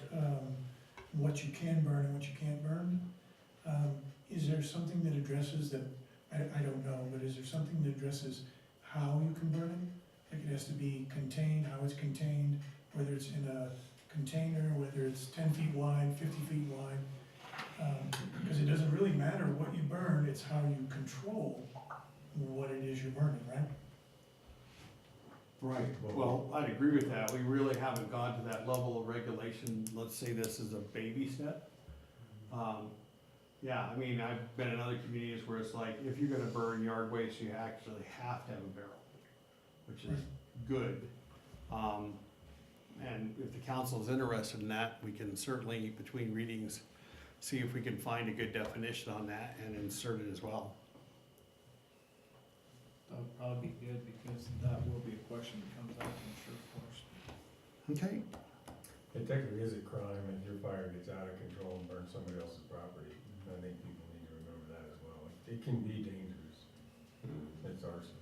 what you can burn and what you can't burn. Is there something that addresses that, I don't know, but is there something that addresses how you can burn it? Like it has to be contained, how it's contained, whether it's in a container, whether it's 10 feet wide, 50 feet wide. Because it doesn't really matter what you burn, it's how you control what it is you're burning, right? Right, well, I'd agree with that. We really haven't gone to that level of regulation. Let's say this is a baby step. Yeah, I mean, I've been in other communities where it's like, if you're gonna burn yard waste, you actually have to have a barrel, which is good. And if the council is interested in that, we can certainly, between readings, see if we can find a good definition on that and insert it as well. That would probably be good, because that will be a question that comes up, I'm sure, of course. Okay. It technically is a crime if your fire gets out of control and burns somebody else's property. I think people need to remember that as well. It can be dangerous. It's arson,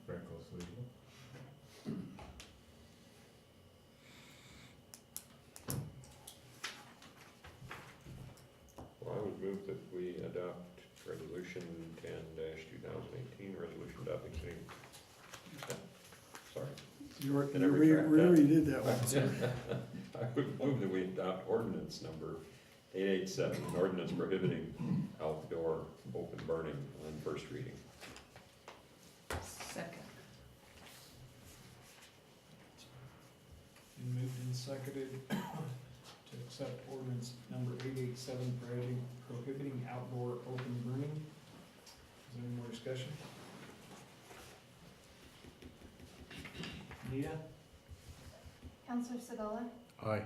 reckless legal. Well, I would move that we adopt resolution 10-2018, resolution adopting city. Sorry. We retract already did that one, sir. I would move that we adopt ordinance number 887, an ordinance prohibiting outdoor open burning on first reading. Second. Been moved and seconded to accept ordinance number 887, prohibiting outdoor open burning. Is there any more discussion? Anita? Counselor Segola? Aye.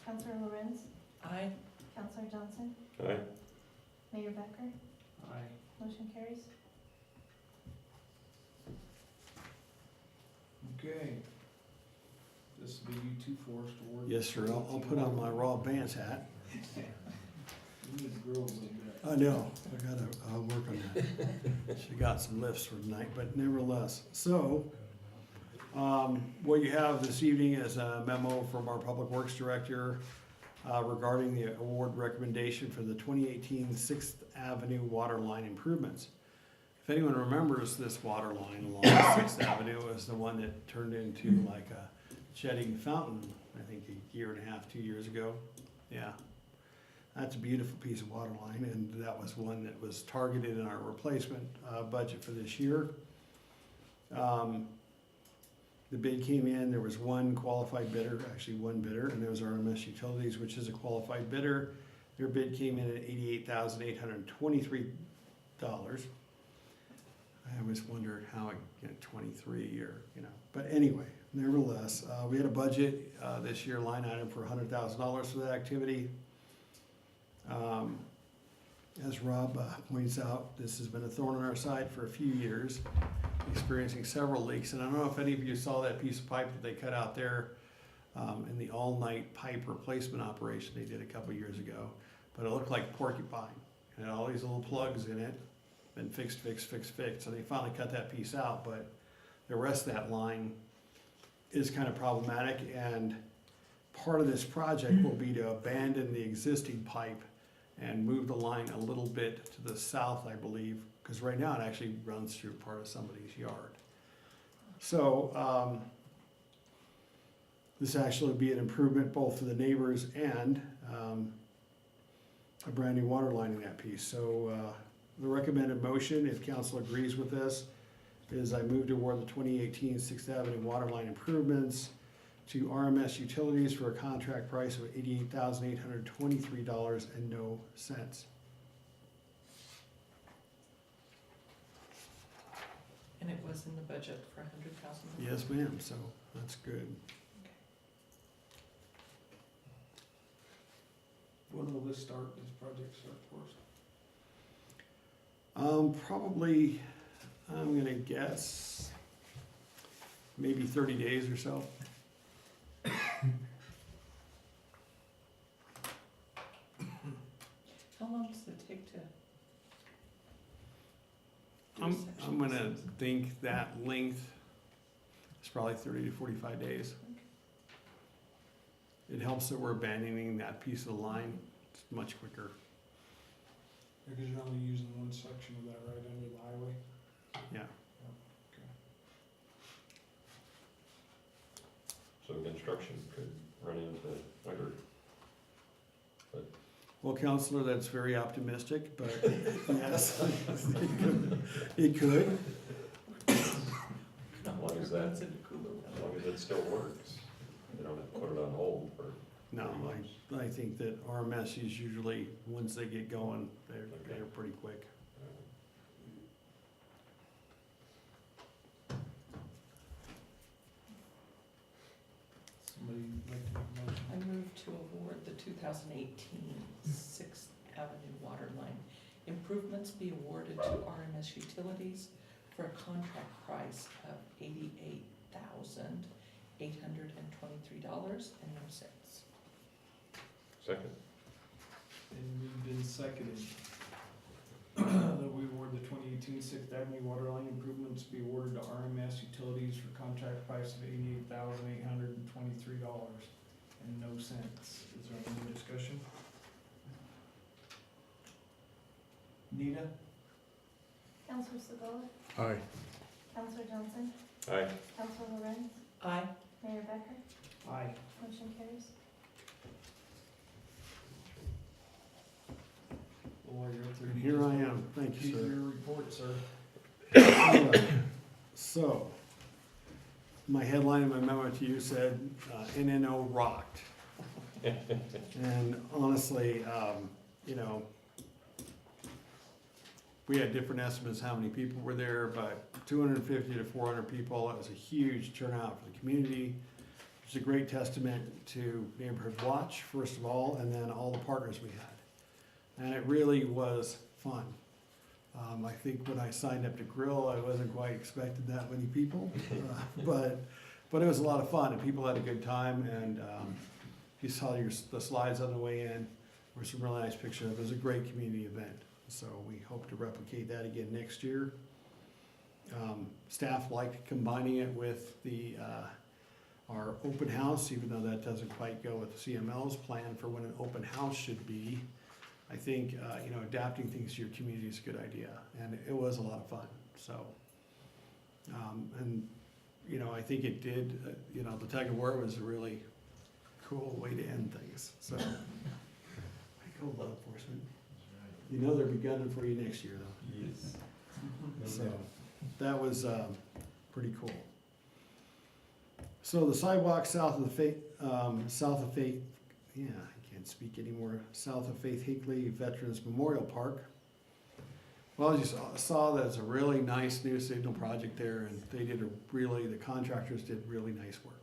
Counselor Lorenz? Aye. Counselor Johnson? Aye. Mayor Becker? Aye. Motion carries. Okay. This will be you too, Forrest Ward. Yes, sir, I'll put on my raw bands hat. You need to grow a little bit. I know, I'll work on that. She got some lifts for tonight, but nevertheless. So, what you have this evening is a memo from our Public Works Director regarding the award recommendation for the 2018 6th Avenue water line improvements. If if anyone remembers this water line along Sixth Avenue, it was the one that turned into like a jetting fountain, I think a year and a half, 2 years ago. Yeah. That's a beautiful piece of water line, and that was one that was targeted in our replacement budget for this year. The bid came in, there was one qualified bidder, actually one bidder, and there was RMS Utilities, which is a qualified bidder. Their bid came in at $88,823. I always wondered how I get 23 or, you know, but anyway, nevertheless, we had a budget this year line item for $100,000 for that activity. As Rob points out, this has been a thorn in our side for a few years, experiencing several leaks. And I don't know if any of you saw that piece of pipe that they cut out there in the all-night pipe replacement operation they did a couple years ago. But it looked like porcupine. It had all these little plugs in it, been fixed. So they finally cut that piece out, but the rest of that line is kind of problematic. And part of this project will be to abandon the existing pipe and move the line a little bit to the south, I believe, because right now it actually runs through part of somebody's yard. So this actually would be an improvement both for the neighbors and a brand new water line in that piece. So the recommended motion, if council agrees with this, is I move to award the 2018 6th Avenue water line improvements to RMS Utilities for a contract price of $88,823 and no cents. And it was in the budget for $100,000? Yes, ma'am, so that's good. When will this start, this project start for us? Probably, I'm gonna guess, maybe 30 days or so. How long does it take to? do a I'm section gonna six? think that length is probably 30 to 45 days. It helps that we're abandoning that piece of the line. It's much quicker. Because you're only using one section of that right under the highway? Yeah. So construction could run into winter. Well, Counselor, that's very optimistic, but yes, it could. As long as that, as long as it still works, they don't have to put it on hold for. No, I think that RMS is usually, once they get going, they're pretty quick. Somebody like to make a motion? I move to award the 2018 6th Avenue water line improvements be awarded to RMS Utilities for a contract price of $88,823.no. Second. And moved and seconded. That we award the 2018 6th Avenue water line improvements be awarded to RMS Utilities for contract price of $88,823 and no cents. Is there any more discussion? Nita? Counselor Segola? Aye. Counselor Johnson? Aye. Counselor Lorenz? Aye. Mayor Becker? Aye. Motion carries. Well, while you're up there, And here I am. Thank you, Give sir. your report, sir. Alright. So, my headline in my memo to you said, NNO rocked. And honestly, you know, we had different estimates how many people were there, but 250 to 400 people, it was a huge turnout for the community. It's a great testament to Neighborhood Watch, first of all, and then all the partners we had. And it really was fun. I think when I signed up to grill, I wasn't quite expecting that many people, but it was a lot of fun, and people had a good time. And you saw the slides on the way in, were some really nice pictures. It was a great community event, so we hope to replicate that again next year. Staff liked combining it with our open house, even though that doesn't quite go with CML's plan for when an open house should be. I think, adapting things to your community is a good idea, and it was a lot of fun, so. I think it did, the tug of war was a really cool way to end things, so. I go law enforcement. They'll be gunning for you next year, though. Yes. So, that was, pretty cool. So the sidewalk south of Faith, I can't speak anymore, south of Faith Hinckley Veterans Memorial Park. Well, you saw that it's a really nice new signal project there, and they did the contractors did really nice work.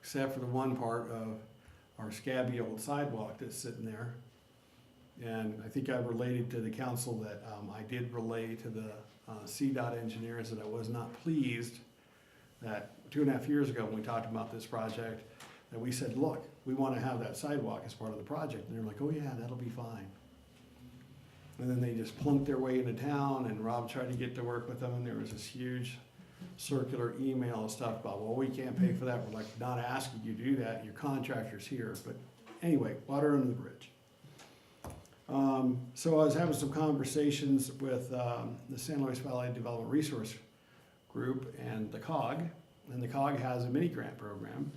Except for the one part of our scabby old sidewalk that's sitting there. And I think I related to the council that I did relay to the CDOT engineers that I was not pleased that 2.5 years ago when we talked about this project, that we said, look, we want to have that sidewalk as part of the project. And they're like, oh yeah, that'll be fine. And then they just plunked their way into town, and Rob tried to get to work with them, and there was this huge circular email and stuff about, well, we can't pay for that. We're like, not asking you to do that. Your contractor's here. But anyway, water under the bridge. So I was having some conversations with the San Luis Valley Development Resource Group and the COG, and the COG has a mini grant program.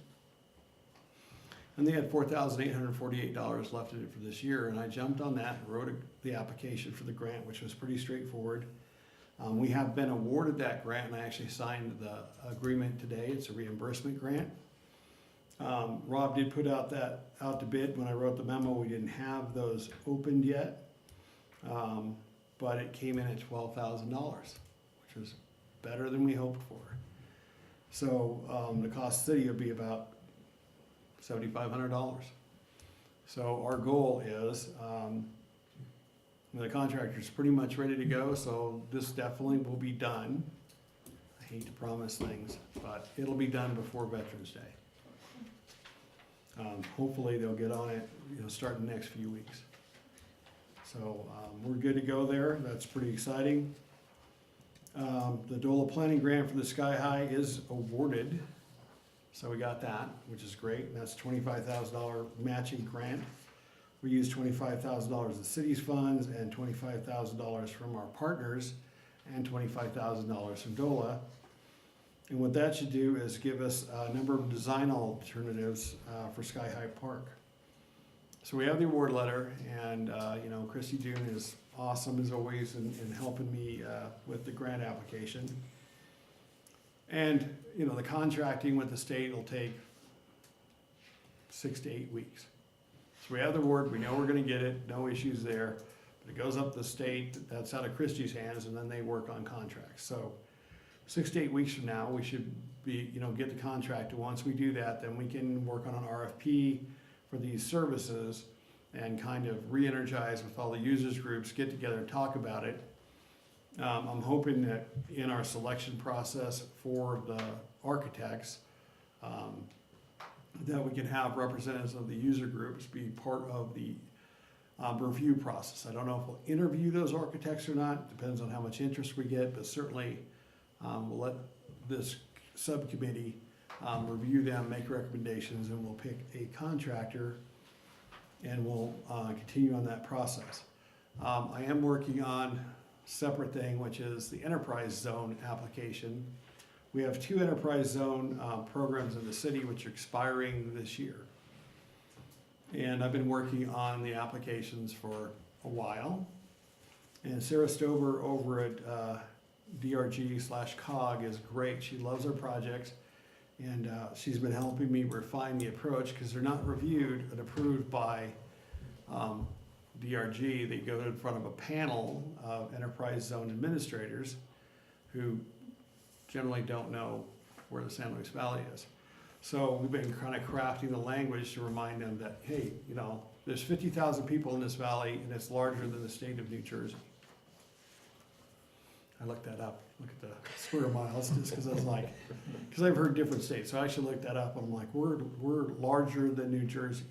And they had $4,848 left in it for this year, and I jumped on that and wrote the application for the grant, which was pretty straightforward. We have been awarded that grant, and I actually signed the agreement today. It's a reimbursement grant. Rob did put out to bid. When I wrote the memo, we didn't have those opened yet, but it came in at $12,000, which was better than we hoped for. So the cost of the city would be about $7,500. So our goal is, the contractor's pretty much ready to go, so this definitely will be done. I hate to promise things, but it'll be done before Veterans Day. Hopefully they'll get on it, starting the next few weeks. So we're good to go there. That's pretty exciting. The DOLA planning grant for the Sky High is awarded. So we got that, which is great. That's $25,000 matching grant. We used $25,000 of the city's funds and $25,000 from our partners and $25,000 from DOLA. And what that should do is give us a number of design alternatives for Sky High Park. So we have the award letter, and Christy June is awesome as always in helping me with the grant application. And the contracting with the state will take 6 to 8 weeks. So we have the award, we know we're gonna get it, no issues there. But it goes up the state, that's out of Christie's hands, and then they work on contracts. So 6 to 8 weeks from now, we should be, get the contract. And once we do that, then we can work on an RFP for these services and kind of re-energize with all the users groups, get together and talk about it. I'm hoping that in our selection process for the architects, that we can have representatives of the user groups be part of the review process. I don't know if we'll interview those architects or not, depends on how much interest we get, but certainly we'll let this subcommittee review them, make recommendations, and we'll pick a contractor and we'll continue on that process. I am working on separate thing, which is the enterprise zone application. We have 2 enterprise zone programs in the city which are expiring this year. And I've been working on the applications for a while. And Sarah Stover over at DRG/COG is great. She loves our projects. And she's been helping me refine the approach because they're not reviewed and approved by DRG. They go in front of a panel of enterprise zone administrators who generally don't know where the San Luis Valley is. So we've been kind of crafting the language to remind them that, hey, there's 50,000 people in this valley and it's larger than the state of New Jersey. I looked that up, look at the square miles, just because I was like, because I've heard different states, so I actually looked that up and I'm like, we're larger than New Jersey.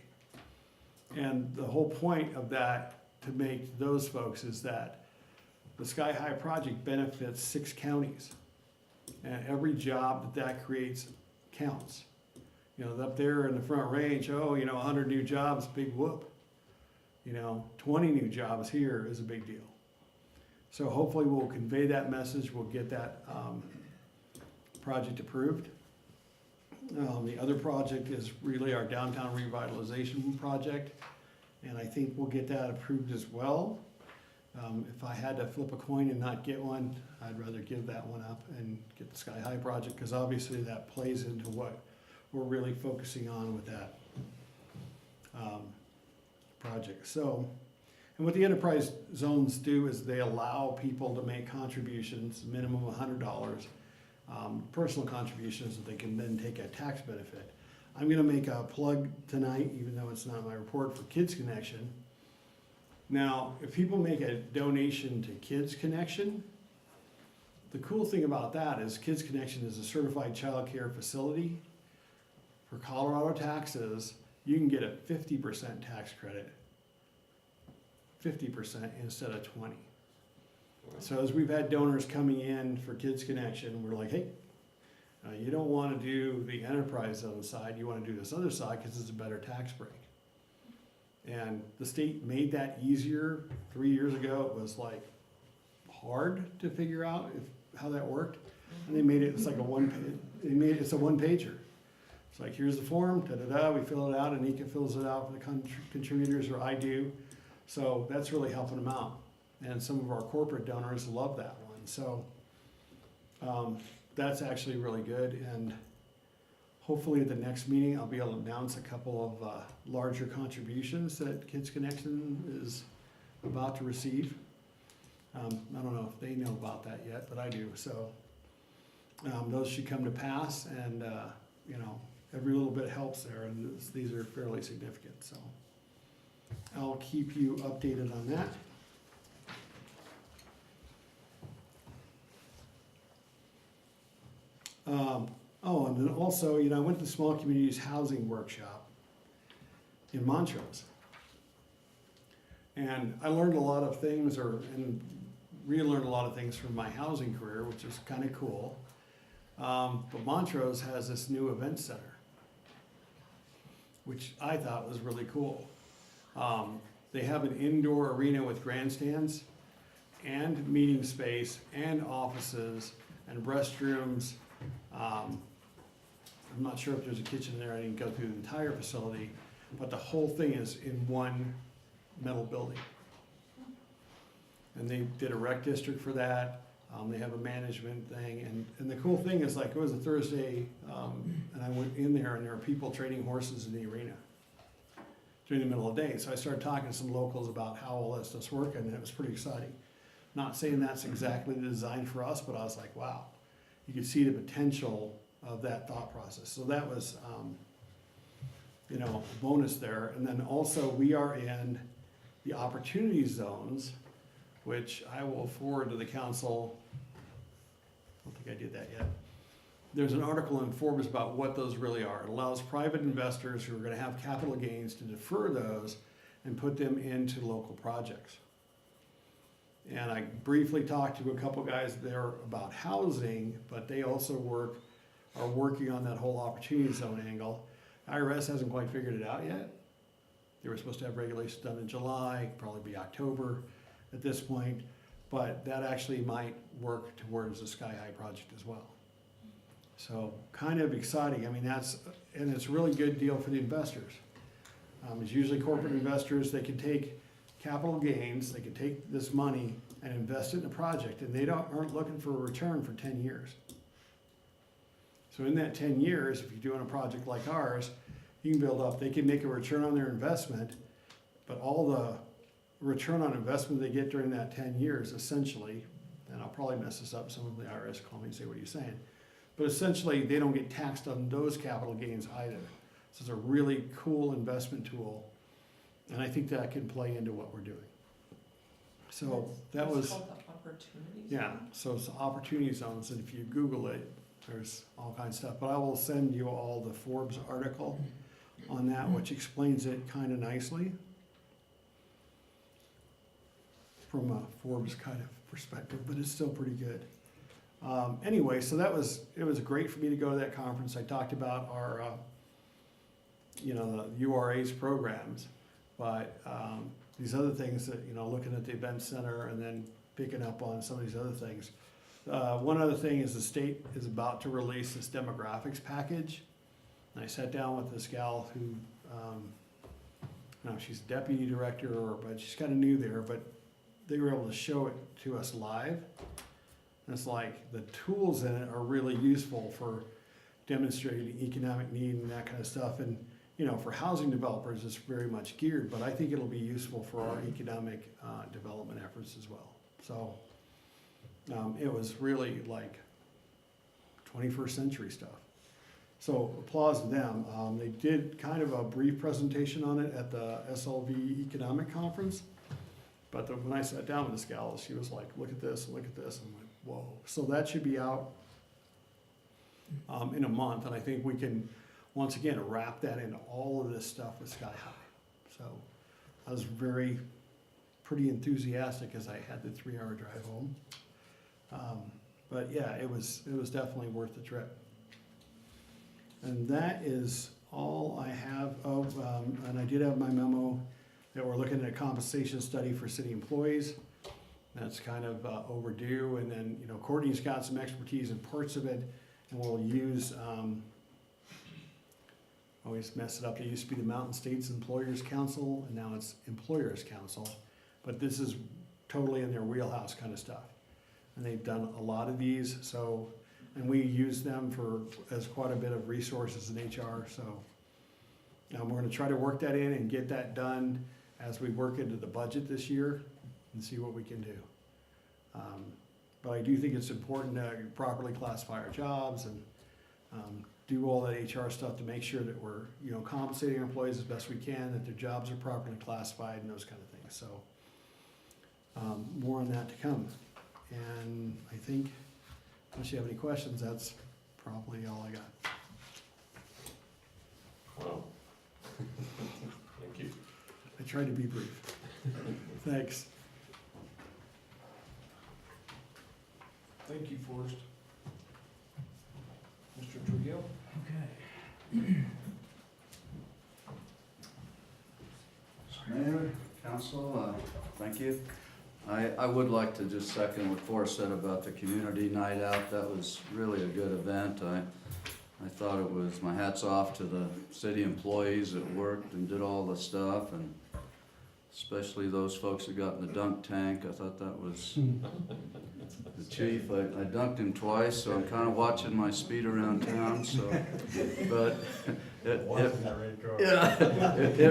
And the whole point of that, to make those folks, is that the Sky High project benefits 6 counties. And every job that creates counts. Up there in the Front Range, 100 new jobs, big whoop. You know, 20 new jobs here is a big deal. So hopefully we'll convey that message, we'll get that project approved. The other project is really our downtown revitalization project, and I think we'll get that approved as well. If I had to flip a coin and not get one, I'd rather give that one up and get the Sky High project, because obviously that plays into what we're really focusing on with that project. So, and what the enterprise zones do is they allow people to make contributions, minimum $100, personal contributions that they can then take a tax benefit. I'm gonna make a plug tonight, even though it's not my report, for Kids Connection. Now, if people make a donation to Kids Connection, the cool thing about that is Kids Connection is a certified child care facility. For Colorado taxes, you can get a 50% tax credit, 50% instead of 20. So as we've had donors coming in for Kids Connection, we're like, hey, you don't want to do the enterprise zone side, you want to do this other side because it's a better tax break. And the state made that easier 3 years ago. It was like hard to figure out how that worked. And they made it, it's like it's a one pager. It's like, here's the form, da-da-da, we fill it out, and Anika fills it out for the contributors, or I do. So that's really helping them out. And some of our corporate donors love that one. So that's actually really good. And hopefully at the next meeting, I'll be able to announce a couple of larger contributions that Kids Connection is about to receive. I don't know if they know about that yet, but I do. So those should come to pass, and you know, every little bit helps there, and these are fairly significant. So I'll keep you updated on that. Oh, and then also, you know, I went to the Small Communities Housing Workshop in Montrose. And I learned a lot of things, and relearned a lot of things from my housing career, which is kind of cool. But Montrose has this new event center, which I thought was really cool. They have an indoor arena with grandstands and meeting space and offices and restrooms. I'm not sure if there's a kitchen there. I didn't go through the entire facility, but the whole thing is in one metal building. And they did a rec district for that. They have a management thing, and the cool thing is, like, it was a Thursday, and I went in there, and there were people training horses in the arena during the middle of the day. So I started talking to some locals about how all that stuff's working, and it was pretty exciting. Not saying that's exactly the design for us, but I was like, wow, you could see the potential of that thought process. So that was, you know, a bonus there. And then also, we are in the opportunity zones, which I will forward to the council. I don't think I did that yet. There's an article in Forbes about what those really are. It allows private investors who are going to have capital gains to defer those and put them into local projects. And I briefly talked to a couple guys there about housing, but they also are working on that whole opportunity zone angle. IRS hasn't quite figured it out yet. They were supposed to have regulations done in July, probably be October at this point, but that actually might work towards the Sky High project as well. So kind of exciting. I mean, and it's a really good deal for the investors. It's usually corporate investors. They can take capital gains, they can take this money and invest it in a project, and they aren't looking for a return for 10 years. So in that 10 years, if you're doing a project like ours, you can build up, they can make a return on their investment, but all the return on investment they get during that 10 years, essentially, and I'll probably mess this up, some of the IRS call me and say, what are you saying? But essentially, they don't get taxed on those capital gains either. So it's a really cool investment tool, and I think that can play into what we're doing. So that was, called the opportunity zone? yeah, so it's opportunity zones, and if you Google it, there's all kinds of stuff. But I will send you all the Forbes article on that, which explains it kind of nicely from a Forbes kind of perspective, but it's still pretty good. Anyway, so it was great for me to go to that conference. I talked about our, you know, the URA's programs, but these other things that, looking at the event center and then picking up on some of these other things. One other thing is the state is about to release this demographics package. And I sat down with this gal who, she's deputy director, but she's kind of new there, but they were able to show it to us live. And it's like the tools in it are really useful for demonstrating economic need and that kind of stuff. And, for housing developers, it's very much geared, but I think it'll be useful for our economic development efforts as well. So it was really like 21st century stuff. So applause to them. They did kind of a brief presentation on it at the SLV Economic Conference. But when I sat down with this gal, she was like, look at this, and look at this. And I'm like, whoa. So that should be out in a month. And I think we can, once again, wrap that into all of this stuff with Sky High. So I was pretty enthusiastic as I had the 3-hour drive home. But yeah, it was definitely worth the trip. And that is all I have of, and I did have my memo that we're looking at a compensation study for city employees. That's kind of overdue. And then, Courtney's got some expertise in parts of it, and we'll use, always mess it up. It used to be the Mountain States Employers Council, and now it's Employers Council. But this is totally in their wheelhouse kind of stuff. And they've done a lot of these, so, and we use them as quite a bit of resources in HR, so. We're gonna try to work that in and get that done as we work into the budget this year and see what we can do. But I do think it's important to properly classify our jobs and do all that HR stuff to make sure that we're, compensating our employees as best we can, that their jobs are properly classified and those kind of things, so. More on that to come. And I think, unless you have any questions, that's probably all I got. Wow. Thank you. I tried to be brief. Thanks. Thank you, Forrest. Mr. Trujillo? Okay. Mayor, council, thank you. I would like to just second what Forrest said about the community night out. That was really a good event. I thought it was, my hat's off to the city employees that worked and did all the stuff, and especially those folks that got in the dunk tank. I thought that was the chief. I dunked him twice, so I'm kind of watching my speed around town. So, but it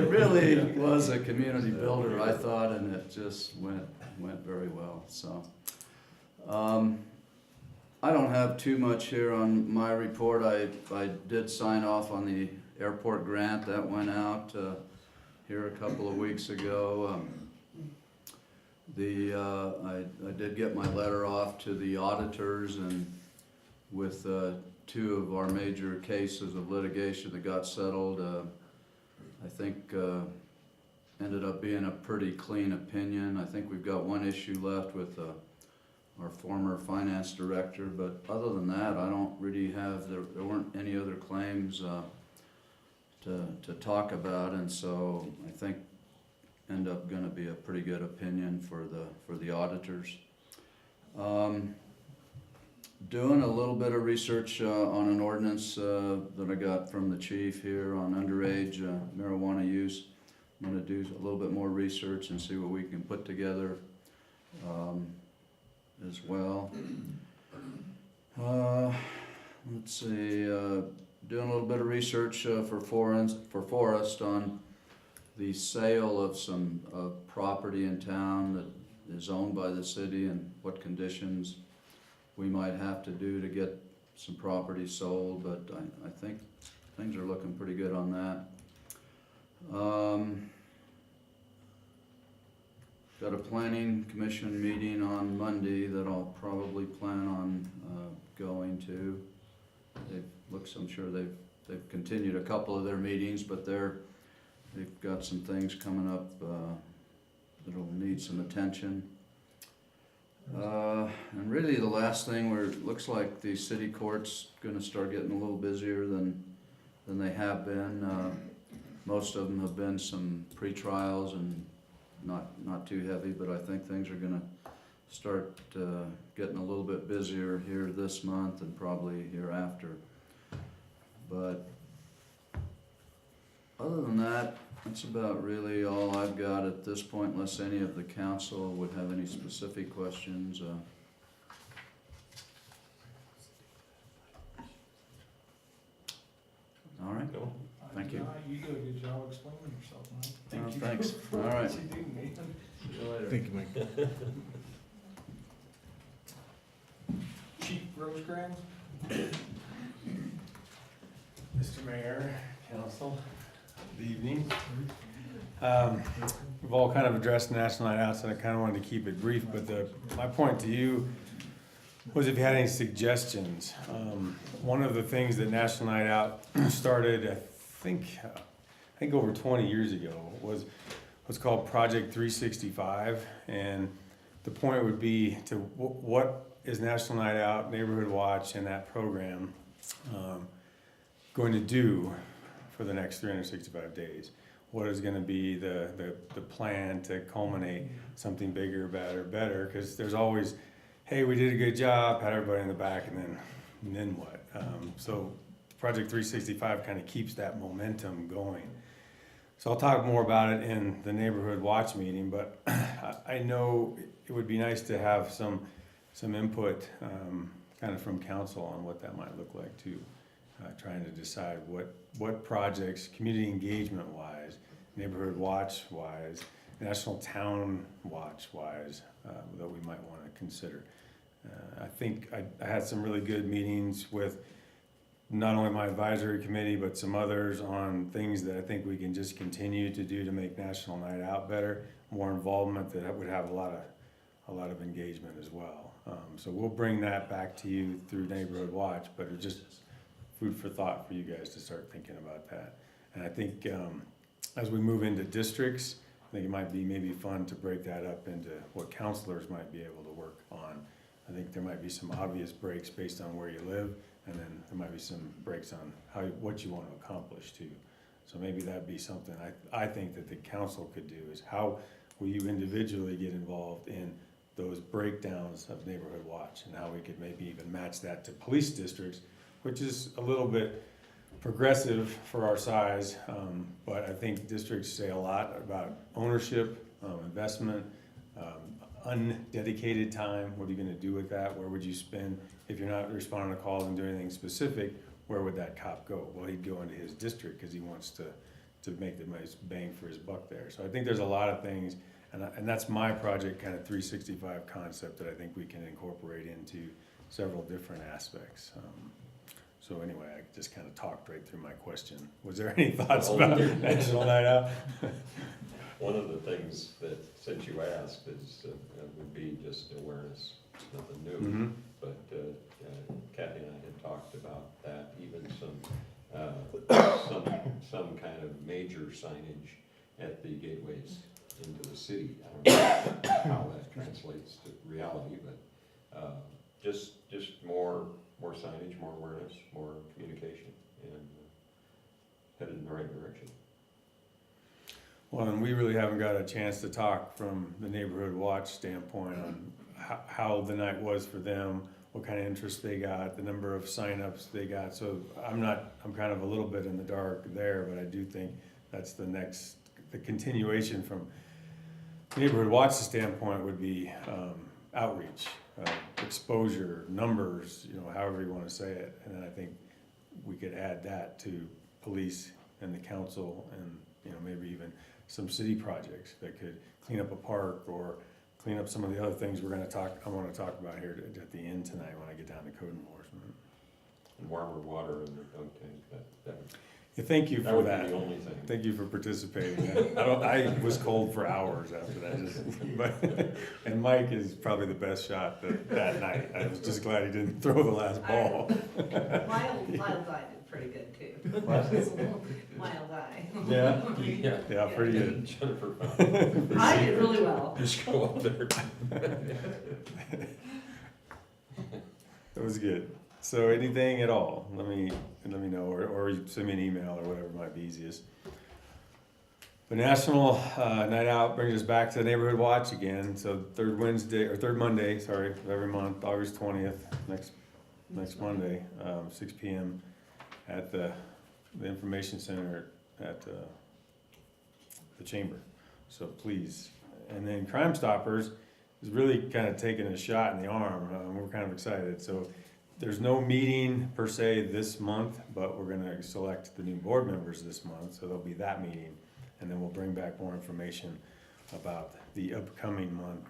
really was a community builder, I thought, and it just went very well. So. I don't have too much here on my report. I did sign off on the airport grant that went out here a couple of weeks ago. I did get my letter off to the auditors, and with 2 of our major cases of litigation that got settled, I think ended up being a pretty clean opinion. I think we've got one issue left with our former finance director, but other than that, I don't really have, there weren't any other claims to talk about, and so I think end up gonna be a pretty good opinion for the auditors. Doing a little bit of research on an ordinance that I got from the chief here on underage marijuana use. I'm gonna do a little bit more research and see what we can put together as well. Let's see, doing a little bit of research for Forrest on the sale of some property in town that is owned by the city, and what conditions we might have to do to get some property sold, but I think things are looking pretty good on that. Got a planning commission meeting on Monday that I'll probably plan on going to. I'm sure they've continued a couple of their meetings, but they've got some things coming up that'll need some attention. And really the last thing, looks like the city court's gonna start getting a little busier than they have been. Most of them have been some pre-trials and not too heavy, but I think things are gonna start getting a little bit busier here this month and probably hereafter. But other than that, that's about really all I've got at this point, unless any of the council would have any specific questions. All right. No? Thank you. You do a good job explaining yourself, Mike. Well, Thank you. thanks. for All right. what you do, man. See you later. Thank you, Mike. Chief Rosecrans? Mr. Mayor, Council, good evening. We've all kind of addressed National Night Out, so I kind of wanted to keep it brief, but my point to you was if you had any suggestions. One of the things that National Night Out started, I think over 20 years ago, was what's called Project 365, and the point would be to what is National Night Out, Neighborhood Watch, and that program going to do for the next 365 days? What is going to be the plan to culminate something bigger, better? Because there's always, hey, we did a good job, pat everybody in the back, and then what? So Project 365 kind of keeps that momentum going. So I'll talk more about it in the Neighborhood Watch meeting, but I know it would be nice to have some input kind of from council on what that might look like too. Trying to decide what projects, community engagement wise, Neighborhood Watch wise, National Town Watch wise, that we might want to consider. I think I had some really good meetings with not only my advisory committee, but some others on things that I think we can just continue to do to make National Night Out better, more involvement that would have a lot of engagement as well. So we'll bring that back to you through Neighborhood Watch, but it's just food for thought for you guys to start thinking about that. And I think as we move into districts, I think it might be maybe fun to break that up into what counselors might be able to work on. I think there might be some obvious breaks based on where you live, and then there might be some breaks on what you want to accomplish too. So maybe that'd be something I think that the council could do, is how will you individually get involved in those breakdowns of Neighborhood Watch, and how we could maybe even match that to police districts, which is a little bit progressive for our size, but I think districts say a lot about ownership, investment, undedicated time. What are you gonna do with that? Where would you spend, if you're not responding to calls and doing anything specific, where would that cop go? Well, he'd go into his district because he wants to make the most bang for his buck there. So I think there's a lot of things, and that's my project kind of 365 concept that I think we can incorporate into several different aspects. So anyway, I just kind of talked right through my question. Was there any thoughts about National Night Out? One of the things that, since you asked, is would be just awareness. It's nothing new, Mm-hmm. but Kathy and I had talked about that. Even some kind of major signage at the gateways into the city. I don't know how that translates to reality, but just more signage, more awareness, more communication, and headed in the right direction. Well, and we really haven't got a chance to talk from the Neighborhood Watch standpoint on how the night was for them, what kind of interest they got, the number of signups they got. So I'm kind of a little bit in the dark there, but I do think that's the continuation from Neighborhood Watch's standpoint would be outreach, exposure, numbers, however you want to say it. And then I think we could add that to police and the council, and maybe even some city projects that could clean up a park or clean up some of the other things I want to talk about here at the end tonight when I get down to code enforcement. And warmer water in the dunk tank. Yeah, thank you for that. Would that. be the only thing. Thank you for participating. I was cold for hours after that. And Mike is probably the best shot that night. I was just glad he didn't throw the last ball. Mild eye did pretty good too. Mild eye. Yeah, pretty good. Jennifer, I did really well. Just go up there. It was good. So anything at all, let me know, or send me an email or whatever might be easiest. But National Night Out brings us back to Neighborhood Watch again. So third Monday, sorry, of every month, August 20th, next Monday, 6 p.m. at the information center at the chamber. So please. And then Crime Stoppers is really kind of taking a shot in the arm. We're kind of excited. So there's no meeting per se this month, but we're gonna select the new board members this month. So there'll be that meeting. And then we'll bring back more information about the upcoming month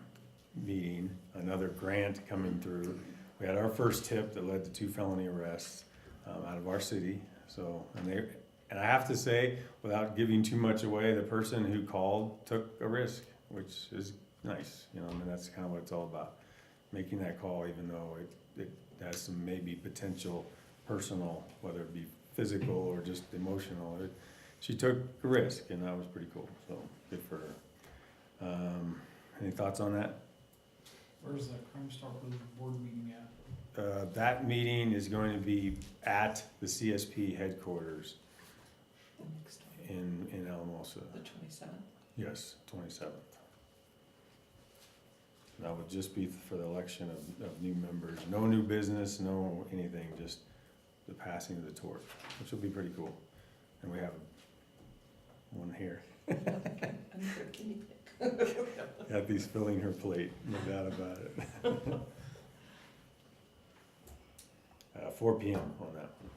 meeting, another grant coming through. We had our first tip that led to 2 felony arrests out of our city. So, and I have to say, without giving too much away, the person who called took a risk, which is nice. You know, I mean, that's kind of what it's all about. Making that call, even though it has some maybe potential personal, whether it be physical or just emotional. She took a risk, and that was pretty cool, so good for her. Any thoughts on that? Where's that Crime Stoppers board meeting at? That meeting is going to be at the CSP headquarters The next one, in Alamosa. the 27th. Yes, 27th. That would just be for the election of new members. No new business, no anything, just the passing of the torch, which will be pretty cool. And we have one here. Another guinea pig. Kathy's filling her plate, no doubt about it. 4 p.m. on that one.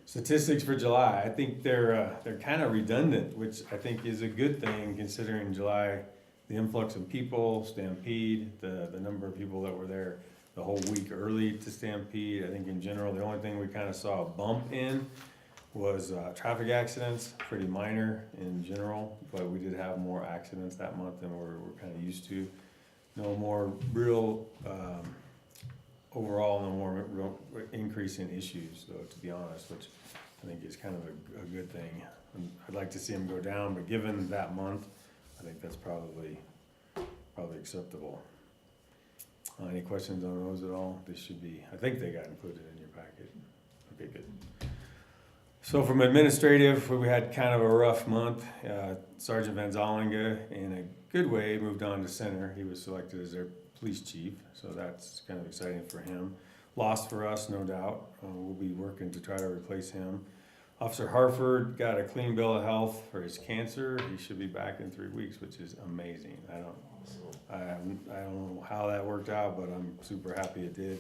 Statistics for July, I think they're kind of redundant, which I think is a good thing considering July, the influx of people, Stampede, the number of people that were there the whole week early to Stampede. I think in general, the only thing we kind of saw a bump in was traffic accidents, pretty minor in general, but we did have more accidents that month than we're kind of used to. No more real, overall, no more real increase in issues, though, to be honest, which I think is kind of a good thing. And I'd like to see them go down, but given that month, I think that's probably acceptable. Any questions on those at all? They should be, I think they got included in your packet. Okay, good. So from administrative, we had kind of a rough month. Sergeant Van Zollinga, in a good way, moved on to center. He was selected as their police chief, so that's kind of exciting for him. Lost for us, no doubt. We'll be working to try to replace him. Officer Harford got a clean bill of health for his cancer. He should be back in 3 weeks, which is amazing. I don't know how that worked out, but I'm super happy it did.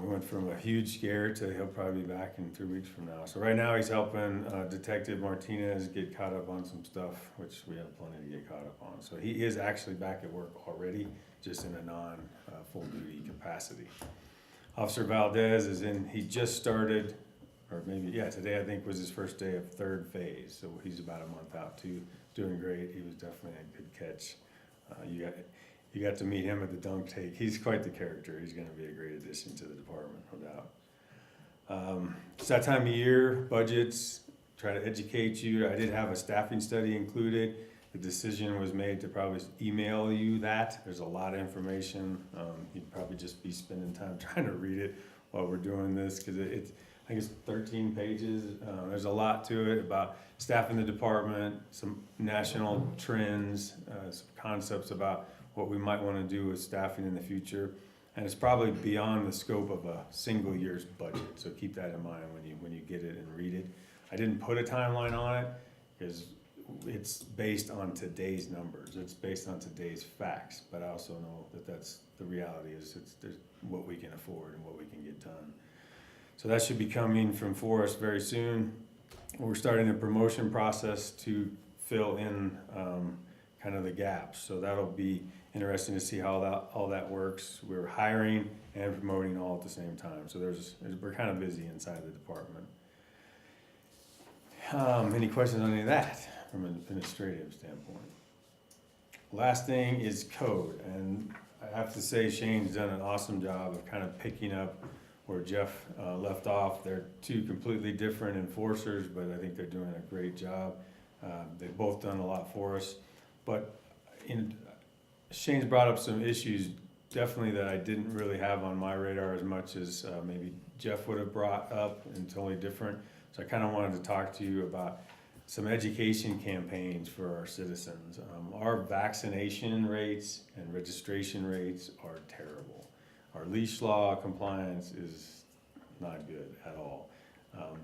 We went from a huge scare to he'll probably be back in 3 weeks from now. So right now he's helping Detective Martinez get caught up on some stuff, which we have plenty to get caught up on. So he is actually back at work already, just in a non-full duty capacity. Officer Valdez is in, he just started, or maybe, yeah, today I think was his first day of third phase. So he's about a month out too, doing great. He was definitely a good catch. You got to meet him at the dunk take. He's quite the character. He's going to be a great addition to the department, no doubt. It's that time of year, budgets, try to educate you. I did have a staffing study included. The decision was made to probably email you that. There's a lot of information. You'd probably just be spending time trying to read it while we're doing this because I think it's 13 pages. There's a lot to it about staffing the department, some national trends, some concepts about what we might want to do with staffing in the future. And it's probably beyond the scope of a single year's budget. So keep that in mind when you get it and read it. I didn't put a timeline on it because it's based on today's numbers. It's based on today's facts. But I also know that that's the reality is there's what we can afford and what we can get done. So that should be coming from Forrest very soon. We're starting a promotion process to fill in kind of the gaps. So that'll be interesting to see how all that works. We're hiring and promoting all at the same time. So we're kind of busy inside the department. Any questions on any of that from an administrative standpoint? Last thing is code. And I have to say Shane's done an awesome job of kind of picking up where Jeff left off. They're two completely different enforcers, but I think they're doing a great job. They've both done a lot for us. But Shane's brought up some issues definitely that I didn't really have on my radar as much as maybe Jeff would have brought up, and totally different. So I kind of wanted to talk to you about some education campaigns for our citizens. Our vaccination rates and registration rates are terrible. Our leash law compliance is not good at all.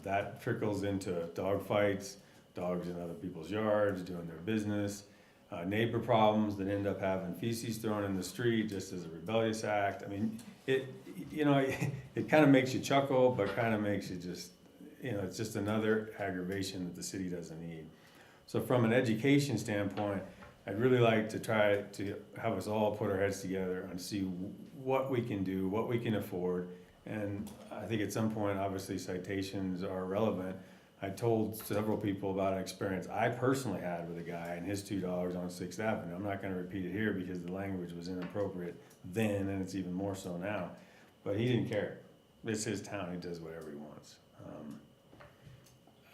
That trickles into dog fights, dogs in other people's yards, doing their business, neighbor problems that end up having feces thrown in the street just as a rebellious act. I mean, it kind of makes you chuckle, but kind of makes you just, it's just another aggravation that the city doesn't need. So from an education standpoint, I'd really like to try to have us all put our heads together and see what we can do, what we can afford. And I think at some point, obviously, citations are relevant. I told several people about an experience I personally had with a guy and his $2 on 6th Avenue. I'm not going to repeat it here because the language was inappropriate then, and it's even more so now. But he didn't care. It's his town. He does whatever he wants.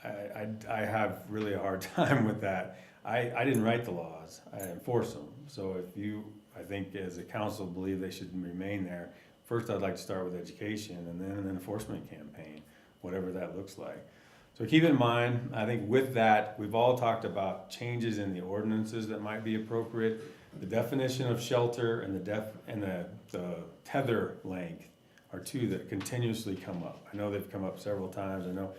I have really a hard time with that. I didn't write the laws. I enforce them. So if you, I think as a council, believe they should remain there, first I'd like to start with education and then an enforcement campaign, whatever that looks like. So keep in mind, I think with that, we've all talked about changes in the ordinances that might be appropriate. The definition of shelter and the tether length are two that continuously come up. I know they've come up several times. I know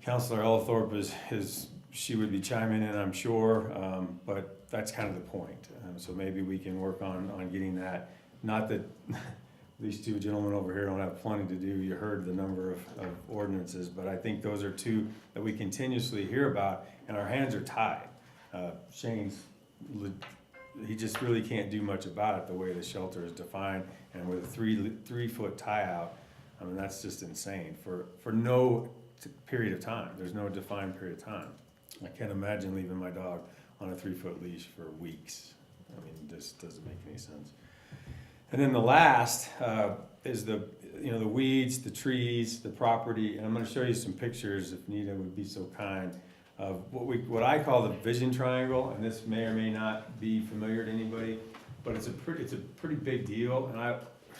Councilor Ellithorpe she would be chiming in, I'm sure, but that's kind of the point. So maybe we can work on getting that. Not that these two gentlemen over here don't have plenty to do. You heard the number of ordinances, but I think those are two that we continuously hear about, and our hands are tied. He just really can't do much about it the way the shelter is defined, and with a 3 foot tie out, I mean, that's just insane for no period of time. There's no defined period of time. I can't imagine leaving my dog on a 3 foot leash for weeks. I mean, this doesn't make any sense. And then the last is the weeds, the trees, the property, and I'm going to show you some pictures if Nita would be so kind of what I call the vision triangle, and this may or may not be familiar to anybody, but it's a pretty big deal. And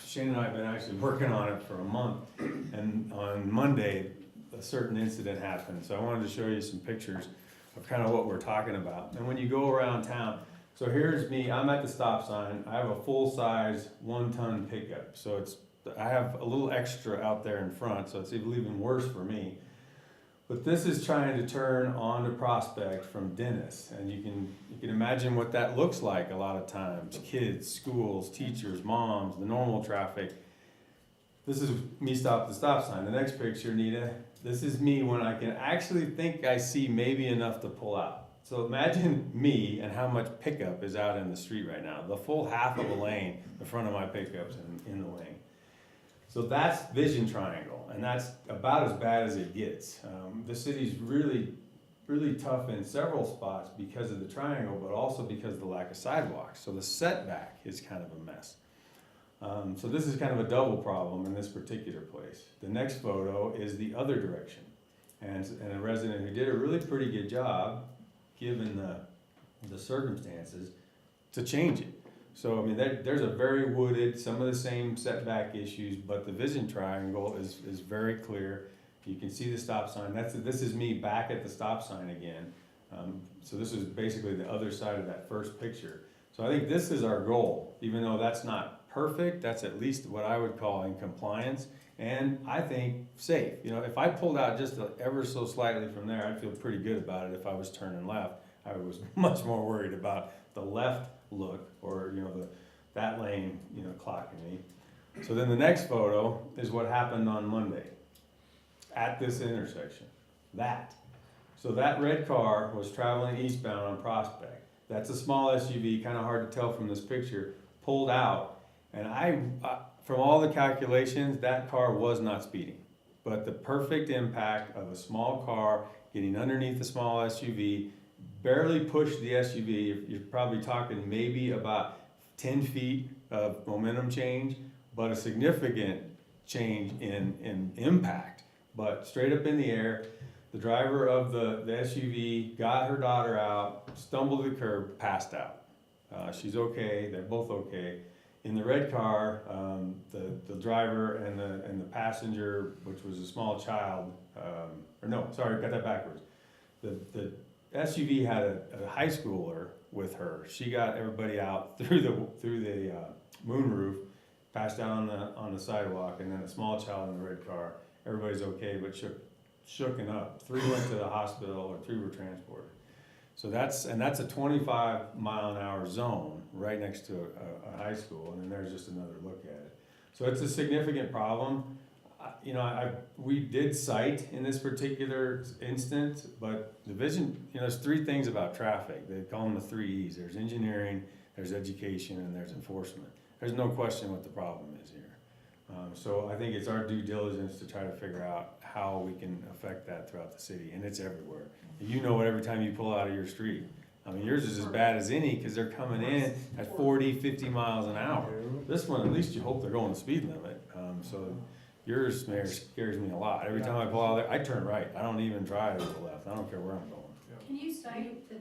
Shane and I have been actually working on it for a month, and on Monday a certain incident happened. So I wanted to show you some pictures of kind of what we're talking about. And when you go around town, so here's me, I'm at the stop sign. I have a full-size 1-ton pickup. So I have a little extra out there in front, so it's even worse for me. But this is trying to turn onto Prospect from Dennis. And you can imagine what that looks like a lot of times. Kids, schools, teachers, moms, the normal traffic. This is me stop at the stop sign. The next picture, Nita, this is me when I can actually think I see maybe enough to pull out. So imagine me and how much pickup is out in the street right now. The full half of a lane, the front of my pickup's in the lane. So that's vision triangle, and that's about as bad as it gets. The city's really, really tough in several spots because of the triangle, but also because of the lack of sidewalks. So the setback is kind of a mess. So this is kind of a double problem in this particular place. The next photo is the other direction. And a resident who did a really pretty good job, given the circumstances, to change it. So, I mean, there's a very wooded, some of the same setback issues, but the vision triangle is very clear. You can see the stop sign. This is me back at the stop sign again. So this is basically the other side of that first picture. So I think this is our goal, even though that's not perfect, that's at least what I would call in compliance, and I think safe. If I pulled out just ever so slightly from there, I'd feel pretty good about it if I was turning left. I was much more worried about the left look or, that lane, clocking me. So then the next photo is what happened on Monday at this intersection. So that red car was traveling eastbound on Prospect. That's a small SUV, kind of hard to tell from this picture, pulled out. And from all the calculations, that car was not speeding. But the perfect impact of a small car getting underneath the small SUV, barely pushed the SUV. You're probably talking maybe about 10 feet of momentum change, but a significant change in impact. But straight up in the air, the driver of the SUV got her daughter out, stumbled to the curb, passed out. She's okay, they're both okay. In the red car, the driver and the passenger, which was a small child, got that backwards. the SUV had a high schooler with her. She got everybody out through the moonroof, passed out on the sidewalk, and then a small child in the red car. Everybody's okay, but shooken up. 3 went to the hospital, or 3 were transported. So that's a 25-mile-an-hour zone right next to a high school, and then there's just another look at it. So it's a significant problem. We did cite in this particular instance, but the vision, there's 3 things about traffic. They call them the 3 E's. There's engineering, there's education, and there's enforcement. There's no question what the problem is here. So I think it's our due diligence to try to figure out how we can affect that throughout the city, and it's everywhere. You know it every time you pull out of your street. I mean, yours is as bad as any, because they're coming in at 40, 50 miles an hour. This one, at least you hope they're going the speed limit. So yours, Mayor, scares me a lot. Every time I pull out there, I turn right. I don't even drive to the left. I don't care where I'm going. Can you cite the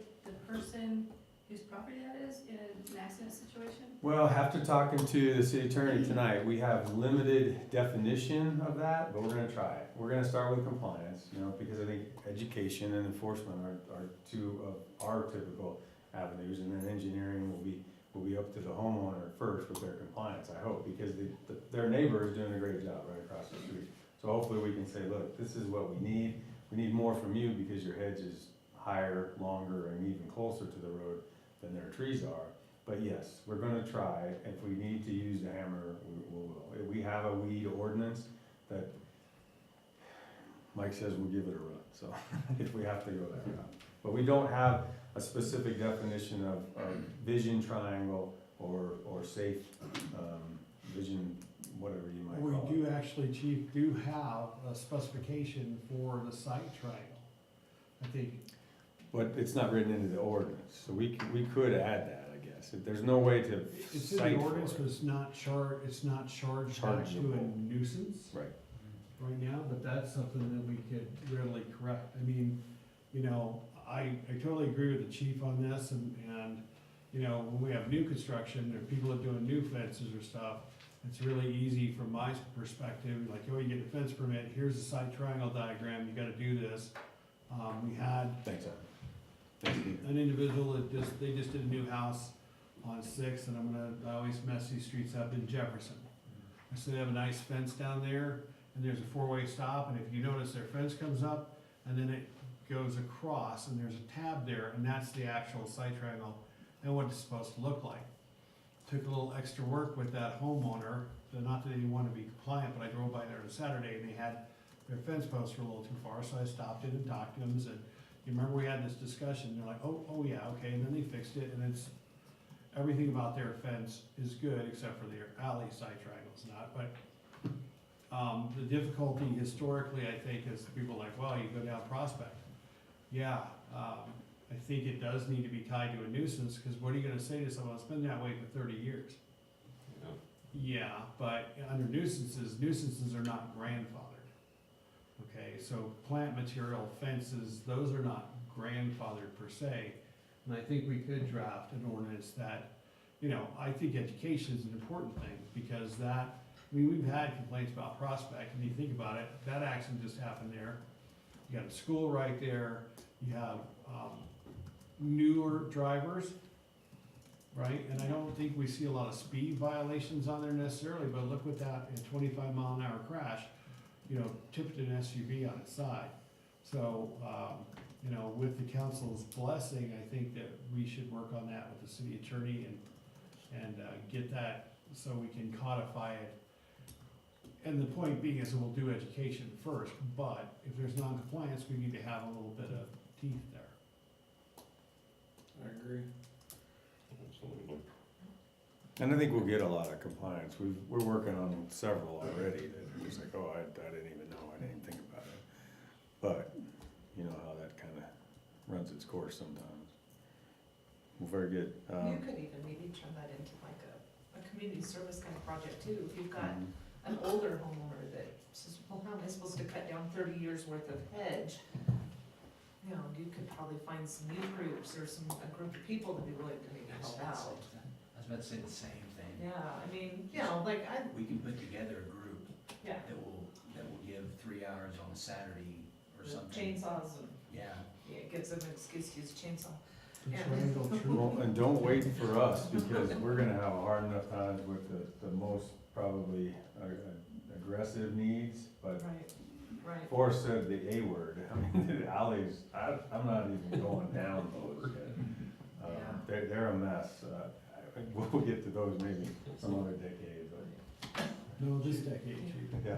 person whose property that is in an accident situation? Well, after talking to the city attorney tonight, we have limited definition of that, but we're gonna try it. We're gonna start with compliance, because I think education and enforcement are 2 of our typical avenues, and then engineering will be up to the homeowner first with their compliance, I hope, because their neighbor is doing a great job right across the street. So hopefully we can say, look, this is what we need more from you because your hedge is higher, longer, and even closer to the road than their trees are. But yes, we're gonna try. If we need to use the hammer, we will. We have a weed ordinance that Mike says we'll give it a run, so if we have to go that route. But we don't have a specific definition of vision triangle or safe vision, whatever you might call it. We do actually, Chief, do have a specification for the sight triangle. I think. But it's not written into the ordinance, so we could add that, I guess. There's no way to It's in cite the for ordinance, it. but it's not charged back to a nuisance. Right. Right now, but that's something that we could readily correct. I mean, I totally agree with the chief on this, and when we have new construction, or people are doing new fences or stuff, it's really easy from my perspective, like, you get a fence permit, here's the side triangle diagram, you gotta do this. We had Thanks, Adam. an individual that they just did a new house on 6th, and I always mess these streets up in Jefferson. So they have a nice fence down there, and there's a 4-way stop, and if you notice, their fence comes up, and then it goes across, and there's a tab there, and that's the actual site triangle, and what it's supposed to look like. Took a little extra work with that homeowner, not that they didn't want to be compliant, but I drove by there on a Saturday, and they had their fence posts were a little too far, so I stopped in and talked to them and said, you remember we had this discussion? They're like, oh yeah, okay, and then they fixed it, and it's, everything about their fence is good, except for their alley side triangles not, but the difficulty historically, I think, is people are like, well, you go down Prospect. Yeah, I think it does need to be tied to a nuisance, because what are you gonna say to someone, it's been that way for 30 years? Yeah, but under nuisances are not grandfathered. Okay, so plant material, fences, those are not grandfathered per se. And I think we could draft an ordinance that, I think education is an important thing, because we've had complaints about Prospect, and you think about it, that accident just happened there. You got a school right there, you have newer drivers, right? And I don't think we see a lot of speed violations on there necessarily, but look with that, a 25-mile-an-hour crash, tipped an SUV on its side. So, with the council's blessing, I think that we should work on that with the city attorney and get that so we can codify it. And the point being is that we'll do education first, but if there's non-compliance, we need to have a little bit of teeth there. I agree. Absolutely. And I think we'll get a lot of compliance. We're working on several already that are just like, oh, I didn't even know, I didn't even think about it. But, you know how that kind of runs its course sometimes. Well, very good. You could even maybe turn that into like a community service kind of project too. If you've got an older homeowner that says, well, how am I supposed to cut down 30 years worth of hedge? You could probably find some new groups or a group of people to be willing to maybe help out. I was about to say the same thing. Yeah, I mean, We can put together a group yeah, that will give 3 hours on a Saturday or with something. chainsaws and Yeah. gives them an excuse to use a chainsaw. The triangle tree. Well, and don't wait for us, because we're gonna have a hard enough time with the most probably aggressive needs, but Right. Forrest said the A word. I mean, the alleys, I'm not even going down those yet. They're a mess. We'll get to those maybe some other decade, but. No, this decade, Chief. Yeah.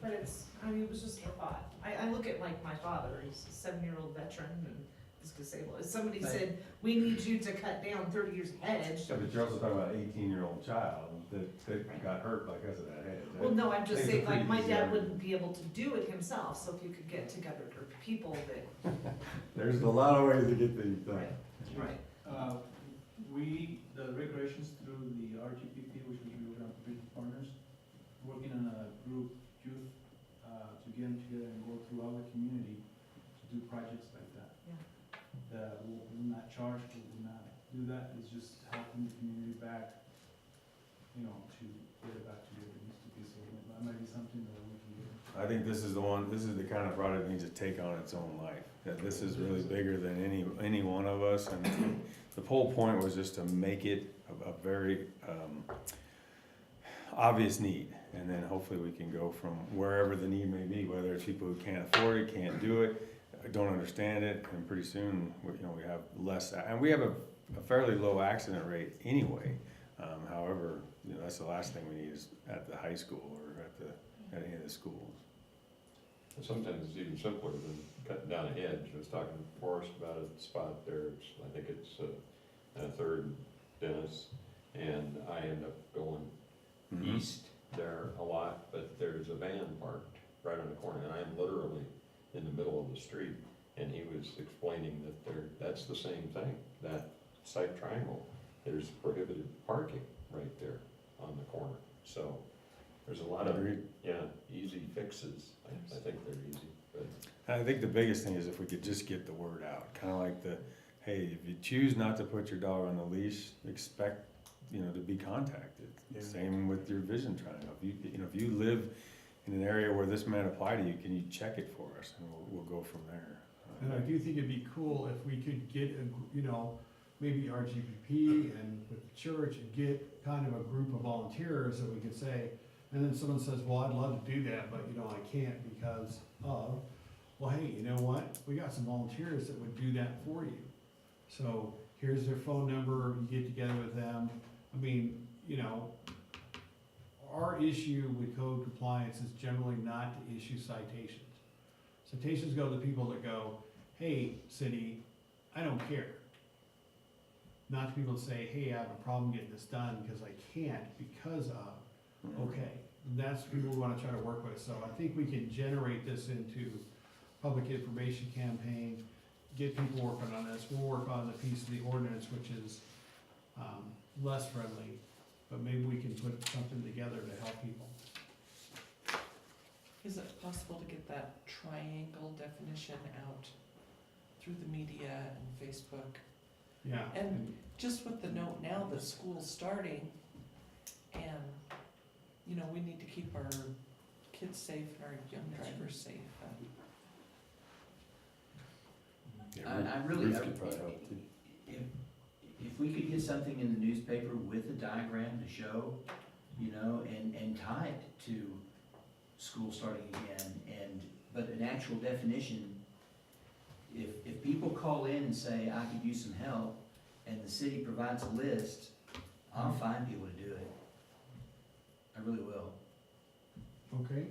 But it's, I mean, it was just a thought. I look at like my father, he's a 7-year-old veteran and is disabled. If somebody said, we need you to cut down 30 years of hedge. Yeah, but you're also talking about an 18-year-old child that got hurt because of that hedge. Well, no, I'm just Things saying, are like, my pretty dad easy. wouldn't be able to do it himself, so if you could get together a group of people that, There's a lot of ways to get things done. right. The regulations through the RGPP, which is Rio Grande People Partners, working on a group youth to get them together and go through all the community to do projects like that. Yeah. That will not charge, will not do that, it's just helping the community back, you know, to get it back to where it used to be, so that might be something that we can do. I think this is the kind of project that needs to take on its own life. That this is really bigger than any one of us, and the whole point was just to make it a very obvious need, and then hopefully we can go from wherever the need may be, whether it's people who can't afford it, can't do it, don't understand it, and pretty soon, we have less, and we have a fairly low accident rate anyway. However, that's the last thing we need is at the high school or at any of the schools. And sometimes it's even simpler than cutting down a hedge. I was talking to Forrest about a spot there, I think it's 3rd and Dennis, and I end up going east there a lot, but there's a van parked right on the corner, and I'm literally in the middle of the street, and he was explaining that that's the same thing, that side triangle, there's prohibited parking right there on the corner, so there's a lot of, easy fixes. I think they're easy, but. I think the biggest thing is if we could just get the word out, kind of like hey, if you choose not to put your dog on the leash, expect, to be contacted. Yeah. Same with your vision triangle. If you live in an area where this might apply to you, can you check it for us, and we'll go from there. And I do think it'd be cool if we could get maybe RGPP and with the church and get kind of a group of volunteers that we could say, and then someone says, well, I'd love to do that, but I can't because of, well, hey, you know what? We got some volunteers that would do that for you. So here's their phone number, you get together with them. I mean, our issue with code compliance is generally not to issue citations. Citations go to the people that go, hey, city, I don't care. Not to people that say, hey, I have a problem getting this done because I can't because of, okay. That's people we wanna try to work with. So I think we can generate this into public information campaign, get people working on this. We'll work on the piece of the ordinance, which is less friendly, but maybe we can put something together to help people. Is it possible to get that triangle definition out through the media and Facebook? Yeah. And just with the note now that school's starting, and, we need to keep our kids safe and our young drivers safe. I really, if we could get something in the newspaper with a diagram to show, and tie it to school starting again, but an actual definition, if people call in and say, I could use some help, and the city provides a list, I'll find people to do it. I really will. Okay.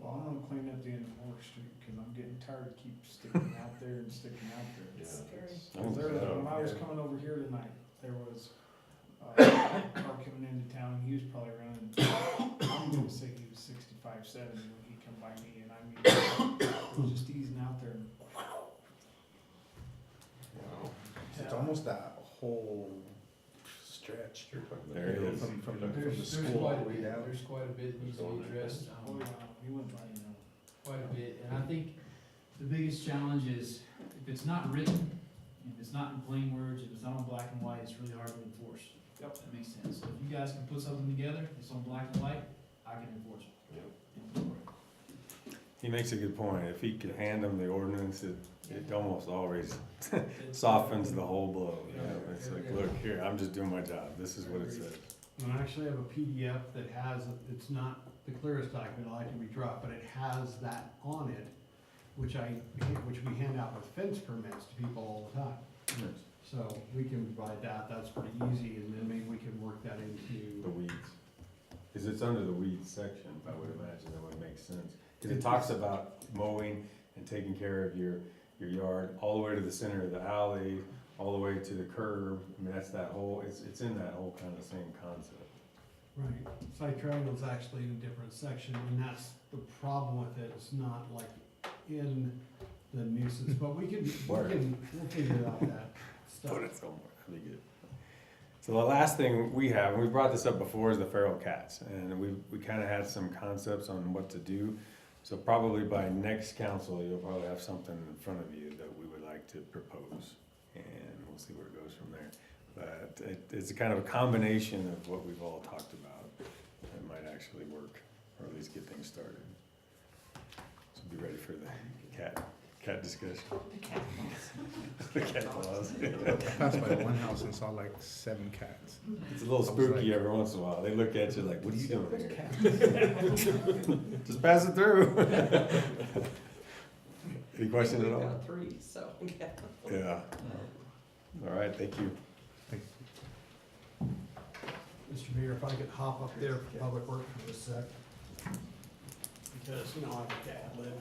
Well, I wanna clean up the end of Morris Street, cause I'm getting tired of keep sticking out there and sticking out there. It's scary. Cause when I was coming over here tonight, there was a car coming into town, and he was probably running, I'm gonna say he was 65, 70 when he come by me, and I mean, he was just easing out there. And Wow. It's almost that whole stretch. There it is. From the school all the way down. There's quite a bit that needs to be addressed, oh yeah, he went by, quite a bit, and I think the biggest challenge is if it's not written, if it's not in plain words, if it's not on black and white, it's really hard to enforce. Yep. That makes sense. So if you guys can put something together, it's on black and white, I can enforce it. he makes a good point. If he could hand them the ordinance, it almost always softens the whole blow. You know? It's like, look, here, I'm just doing my job. This is what it says. And I actually have a PDF that has, it's not the clearest document I like to be dropped, but it has that on it, which we hand out with fence permits to people all the time. So we can provide that, that's pretty easy, and then maybe we can work that into. The weeds. Because it's under the weeds section, I would imagine that would make sense. Because it talks about mowing and taking care of your yard, all the way to the center of the alley, all the way to the curb. I mean, that's that whole, it's in that whole kind of same concept. Right, site triangle's actually in a different section, and that's the problem with it, it's not like in the nuisance, but we'll figure out that stuff. Put it somewhere, that'd be good. So the last thing we have, and we brought this up before, is the feral cats. And we kind of had some concepts on what to do. So probably by next council, you'll probably have something in front of you that we would like to propose. And we'll see where it goes from there. But it's a kind of a combination of what we've all talked about that might actually work, or at least get things started. So be ready for the cat discussion. The cat laws. I passed by one house and saw like 7 cats. It's a little spooky every once in a while. They look at you like, what are you doing here? Just pass it through. Any questions at all? We've got 3, so, yeah. Yeah. All right, thank you. Mr. Mayor, if I could hop up there for Public Works for a sec. Because, I have to ad lib.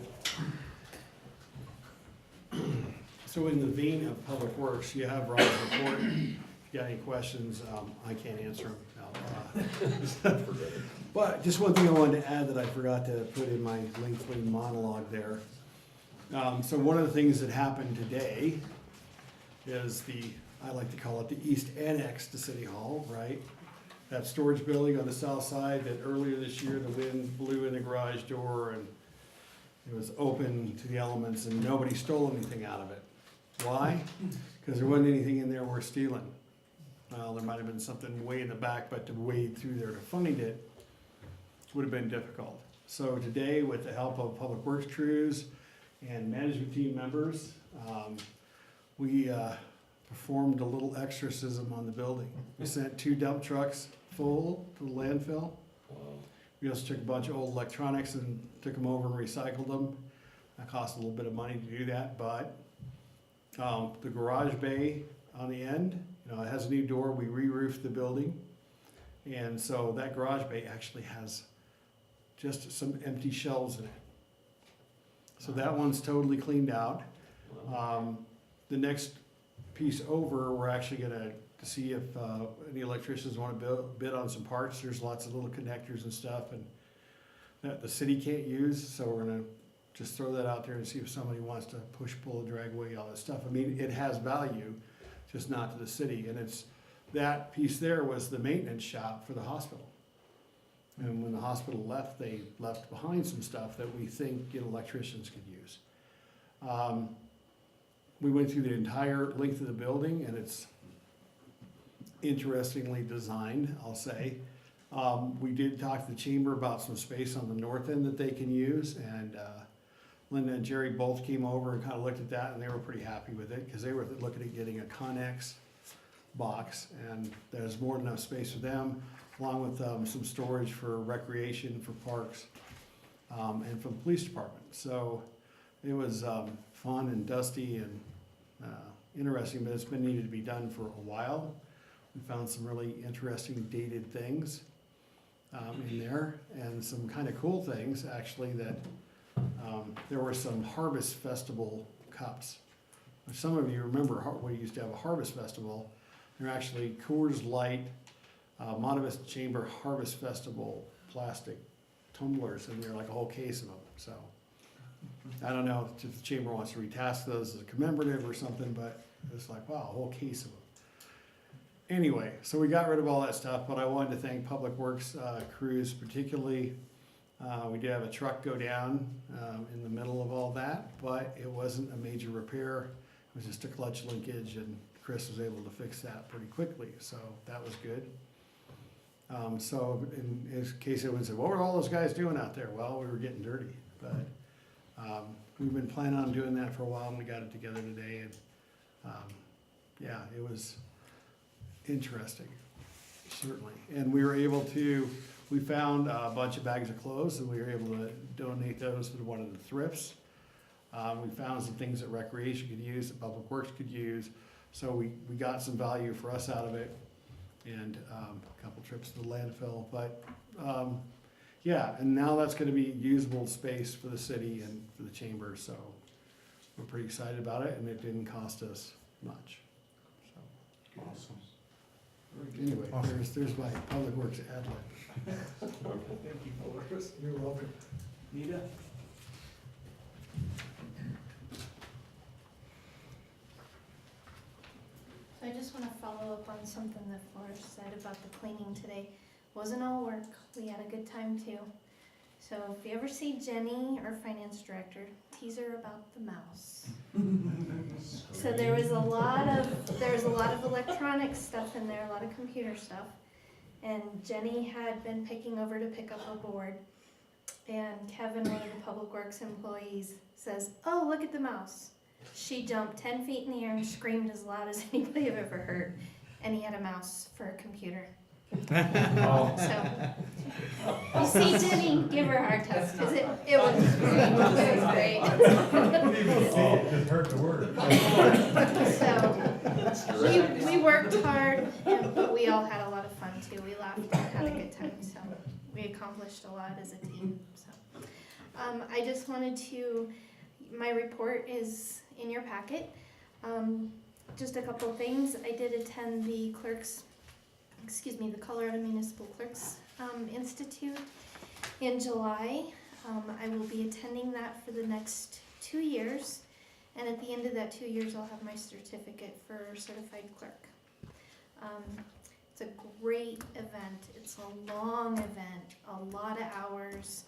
So in the vein of Public Works, you have Rob's report. If you got any questions, I can't answer them. But just one thing I wanted to add that I forgot to put in my lengthy monologue there. So one of the things that happened today is I like to call it the East Annex to City Hall, right? That storage building on the south side that earlier this year the wind blew in the garage door and it was open to the elements and nobody stole anything out of it. Why? Because there wasn't anything in there worth stealing. Well, there might have been something way in the back, but to wade through there to find it would have been difficult. So today, with the help of Public Works crews and management team members, we performed a little exorcism on the building. We sent 2 dump trucks full to the landfill. We also took a bunch of old electronics and took them over and recycled them. That cost a little bit of money to do that, but the garage bay on the end, it has a new door. We re-roofed the building. And so that garage bay actually has just some empty shelves in it. So that one's totally cleaned out. The next piece over, we're actually gonna see if any electricians want to bid on some parts. There's lots of little connectors and stuff and that the city can't use, so we're gonna just throw that out there and see if somebody wants to push, pull, drag away, all that stuff. I mean, it has value, just not to the city. And that piece there was the maintenance shop for the hospital. And when the hospital left, they left behind some stuff that we think electricians could use. We went through the entire length of the building and it's interestingly designed, I'll say. We did talk to the chamber about some space on the north end that they can use, and Linda and Jerry both came over and kind of looked at that, and they were pretty happy with it because they were looking at getting a Connex box, and there's more than enough space for them, along with some storage for recreation, for parks, and for the police department. So it was fun and dusty and interesting, but it's been needed to be done for a while. We found some really interesting dated things in there, and some kind of cool things actually that there were some Harvest Festival cups. Some of you remember we used to have a Harvest Festival. They're actually Coors Light, Monte Vista Chamber Harvest Festival plastic tumblers, and they're like a whole case of them. So I don't know if the chamber wants to retask those as a commemorative or something, but it's like, wow, a whole case of them. Anyway, so we got rid of all that stuff, but I wanted to thank Public Works crews particularly. We did have a truck go down in the middle of all that, but it wasn't a major repair. It was just a clutch linkage, and Chris was able to fix that pretty quickly, so that was good. So in case anyone said, what were all those guys doing out there? Well, we were getting dirty, but We've been planning on doing that for a while, and we got it together today, and, yeah, it was interesting, certainly. And we were able to, we found a bunch of bags of clothes, and we were able to donate those to one of the thrifts. We found some things that recreation could use, that public works could use, so we got some value for us out of it, and a couple trips to the landfill, but, yeah, and now that's gonna be usable space for the city and for the chamber, so we're pretty excited about it, and it didn't cost us much, so. Awesome. Anyway, Awesome. there's my public works ad lib. Thank you, Boris. You're welcome. Nita? So I just want to follow up on something that Forrest said about the cleaning today. Wasn't all work. We had a good time too. So if you ever see Jenny, our finance director, tease her about the mouse. So there was a lot of electronic stuff in there, a lot of computer stuff. And Jenny had been picking over to pick up a board. And Kevin, one of the public works employees, says, "Oh, look at the mouse." She jumped 10 feet in the air and screamed as loud as anybody I've ever heard. And he had a mouse for a computer. So, you see Jenny, give her a hard time, because it was great. It was great. Just heard the word. So, we worked hard, but we all had a lot of fun too. We laughed and had a good time, so we accomplished a lot as a team. So, I just wanted to, my report is in your packet. Just a couple of things. I did attend the the Colorado Municipal Clerks Institute in July. I will be attending that for the next 2 years, and at the end of that 2 years, I'll have my certificate for certified clerk. It's a great event. It's a long event, a lot of hours.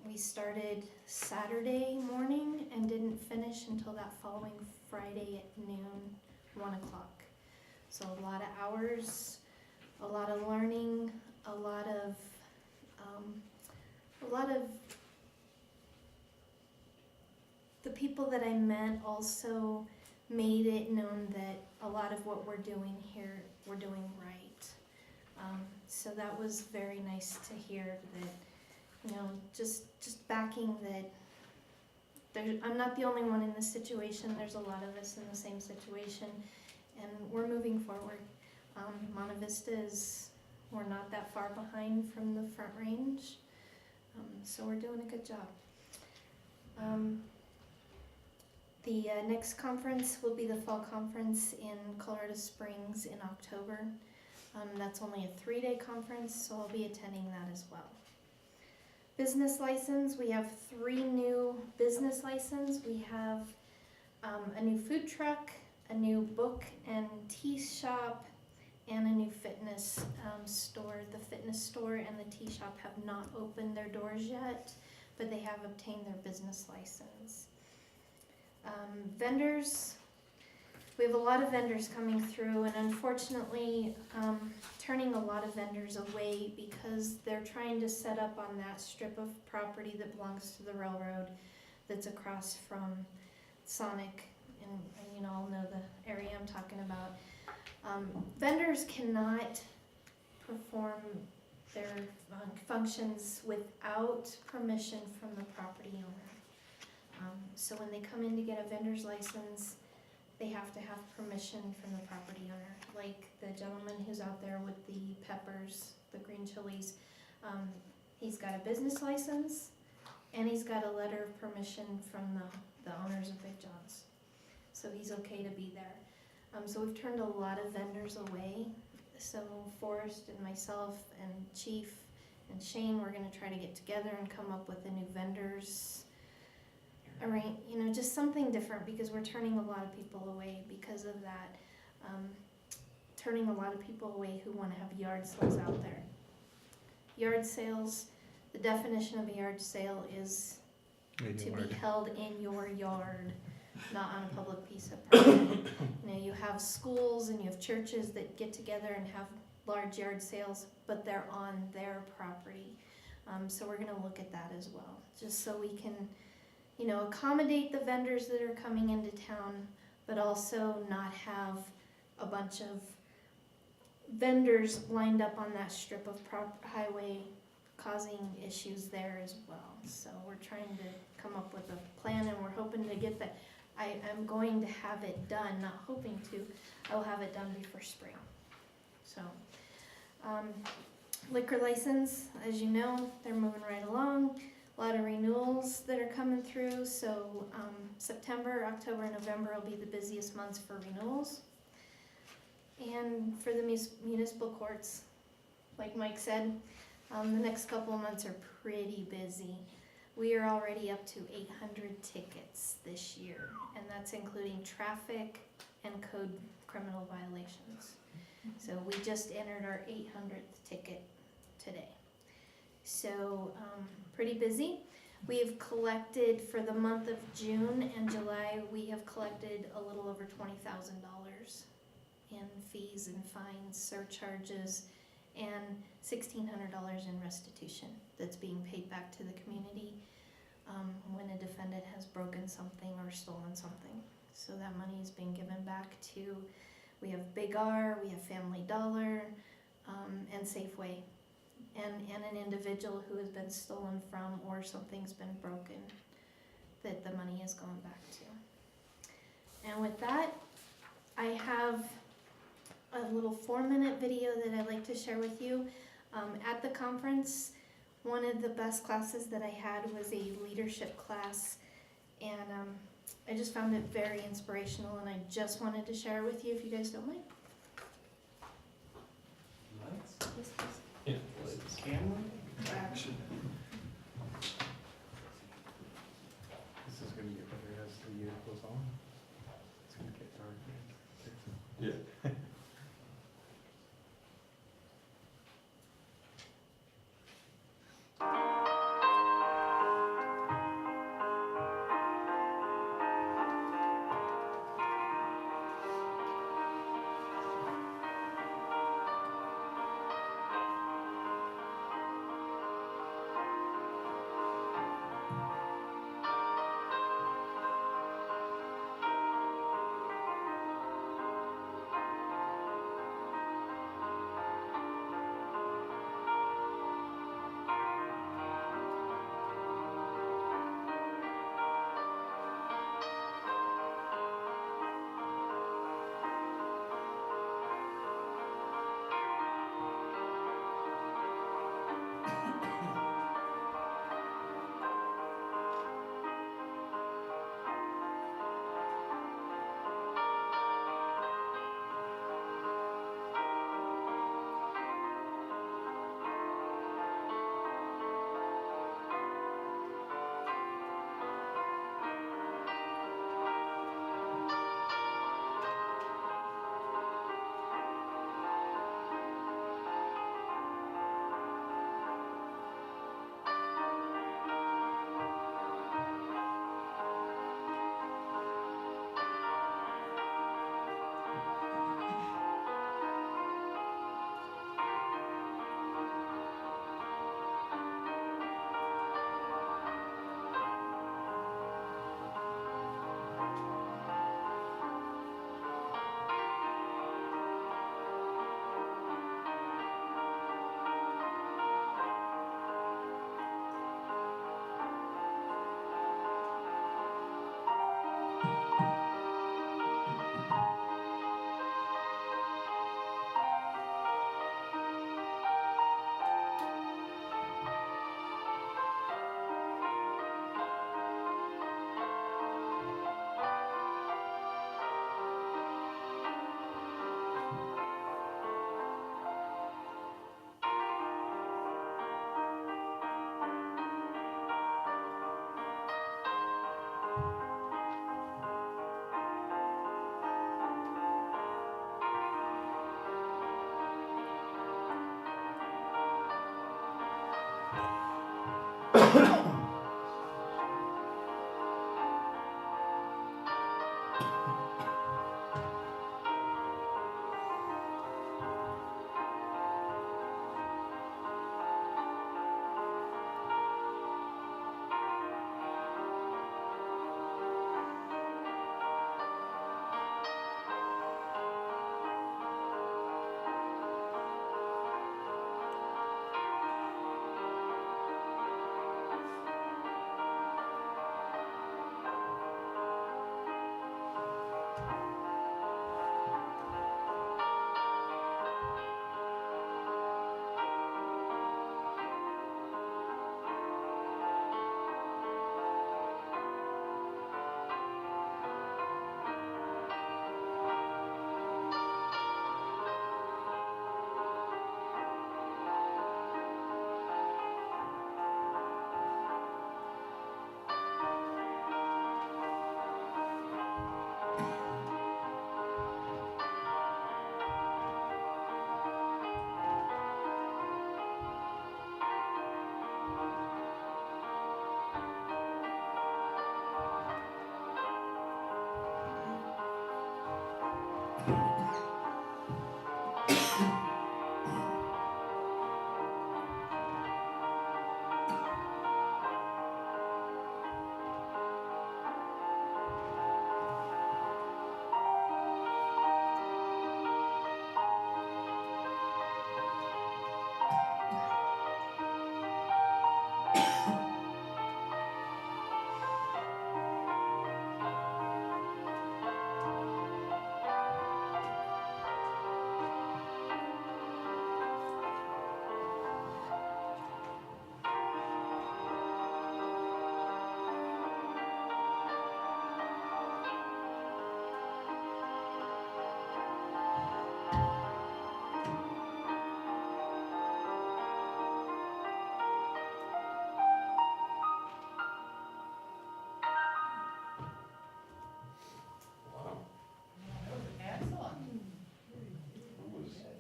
We started Saturday morning and didn't finish until that following Friday at noon, 1 o'clock. So a lot of hours, a lot of learning, a lot of the people that I met also made it known that a lot of what we're doing here, we're doing right. So that was very nice to hear that, just backing that I'm not the only one in this situation. There's a lot of us in the same situation, and we're moving forward. Monte Vista we're not that far behind from the Front Range, so we're doing a good job. The next conference will be the fall conference in Colorado Springs in October. That's only a 3-day conference, so I'll be attending that as well. Business license, we have 3 new business licenses. We have a new food truck, a new book and tea shop, and a new fitness store. The fitness store and the tea shop have not opened their doors yet, but they have obtained their business license. Vendors, we have a lot of vendors coming through, and unfortunately turning a lot of vendors away because they're trying to set up on that strip of property that belongs to the railroad that's across from Sonic, and you all know the area I'm talking about. Vendors cannot perform their functions without permission from the property owner. So when they come in to get a vendor's license, they have to have permission from the property owner. Like the gentleman who's out there with the peppers, the green chilies, he's got a business license and he's got a letter of permission from the owners of Big John's. So he's okay to be there. So we've turned a lot of vendors away. So Forrest and myself and Chief and Shane, we're gonna try to get together and come up with a new vendors just something different, because we're turning a lot of people away because of that. Turning a lot of people away who want to have yard sales out there. Yard sales, the definition of a yard sale is to be held in your yard, not on a public piece of property. You have schools and you have churches that get together and have large yard sales, but they're on their property. So we're going to look at that as well, just so we can accommodate the vendors that are coming into town, but also not have a bunch of vendors lined up on that strip of highway causing issues there as well. So we're trying to come up with a plan, and we're hoping to get that. I am going to have it done, not hoping to, I will have it done before spring. So, liquor license, as you know, they're moving right along. A lot of renewals that are coming through, so September, October, November will be the busiest months for renewals. And for the municipal courts, like Mike said, the next couple of months are pretty busy. We are already up to 800 tickets this year, and that's including traffic and code criminal violations. So we just entered our 800th ticket today. So pretty busy. We have collected for the month of June and July, we have collected a little over $20,000 in fees and fines, surcharges, and $1,600 in restitution that's being paid back to the community when a defendant has broken something or stolen something. So that money is being given back to, we have Big R, we have Family Dollar, and Safeway, and an individual who has been stolen from or something's been broken that the money is going back to. And with that, I have a little 4-minute video that I'd like to share with you. At the conference, one of the best classes that I had was a leadership class, and I just found it very inspirational, and I just wanted to share it with you if you guys don't mind. Lights? Yes, please. Yeah, lights. Camera, action. This is gonna get better as the year goes on. It's gonna get dark. Yeah.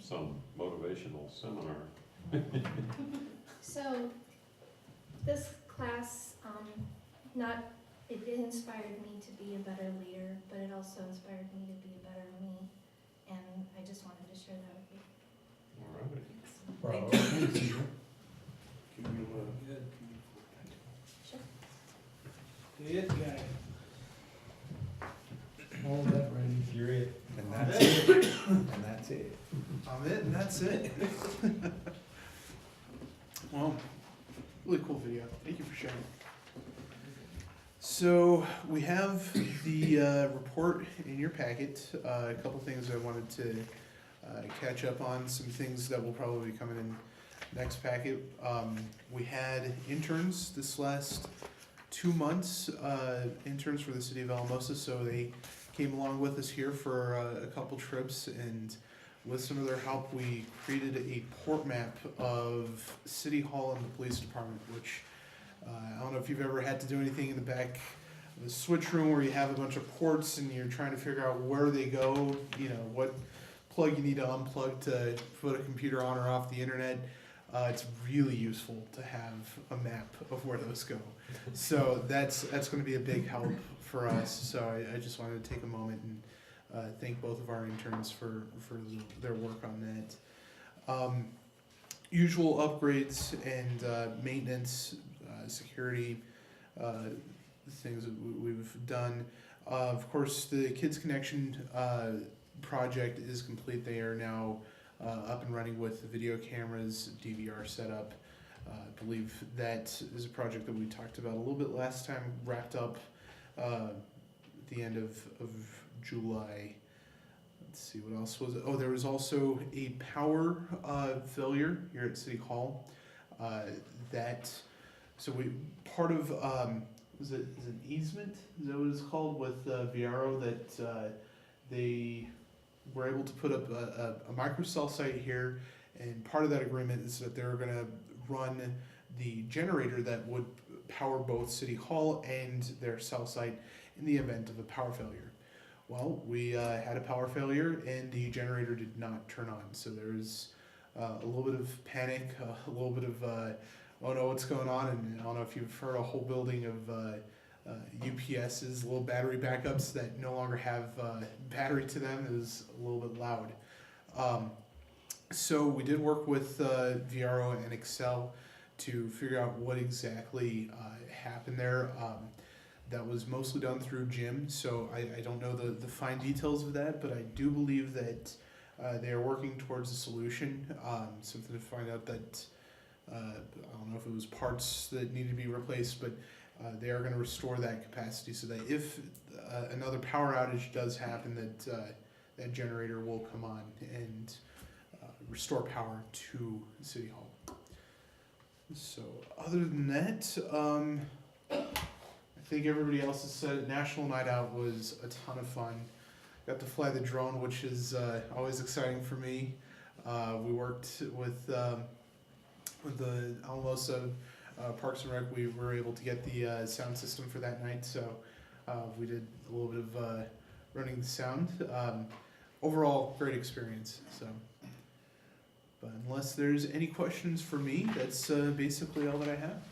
some motivational seminar. So, this class, it inspired me to be a better leader, but it also inspired me to be a better me, and I just wanted to share that with you. All right. Thank you. Sure. It guy. All that, Randy. You're it, and that's it, and that's it. I'm it, and that's it. Well, really cool video. Thank you for sharing. So we have the report in your packet. A couple things I wanted to catch up on. Some things that will probably be coming in next packet. We had interns this last 2 months, interns for the city of Alamosa. So they came along with us here for a couple trips, and with some of their help, we created a port map of City Hall and the police department, which I don't know if you've ever had to do anything in the back of the switch room where you have a bunch of ports and you're trying to figure out where they go, you know, what plug you need to unplug to put a computer on or off the internet. It's really useful to have a map of where those go. So that's going to be a big help for us. So I just wanted to take a moment and thank both of our interns for their work on that. Usual upgrades and maintenance, security, things that we've done. Of course, the Kids Connection project is complete. They are now up and running with the video cameras, DVR setup. I believe that is a project that we talked about a little bit last time, wrapped up at the end of July. Let's see, what else was it? Oh, there was also a power failure here at City Hall. So we, part of, is it an easement? Is that what it's called with Viaro, that they were able to put up a microcell site here, and part of that agreement is that they're gonna run the generator that would power both City Hall and their cell site in the event of a power failure. Well, we had a power failure and the generator did not turn on. So there was a little bit of panic, a little bit of, oh no, what's going on? And I don't know if you've heard a whole building of UPS's, little battery backups that no longer have battery to them. It was a little bit loud. So we did work with Viaro and Excel to figure out what exactly happened there. That was mostly done through Jim, so I don't know the fine details of that, but I do believe that they are working towards a solution, something to find out that, I don't know if it was parts that need to be replaced, but they are going to restore that capacity so that if another power outage does happen, that generator will come on and restore power to City Hall. So other than that, I think everybody else has said it. National Night Out was a ton of fun. Got to fly the drone, which is always exciting for me. We worked with the Alamosa Parks and Rec. We were able to get the sound system for that night, so we did a little bit of running the sound. Overall, great experience. So, but unless there's any questions for me, that's basically all that I have.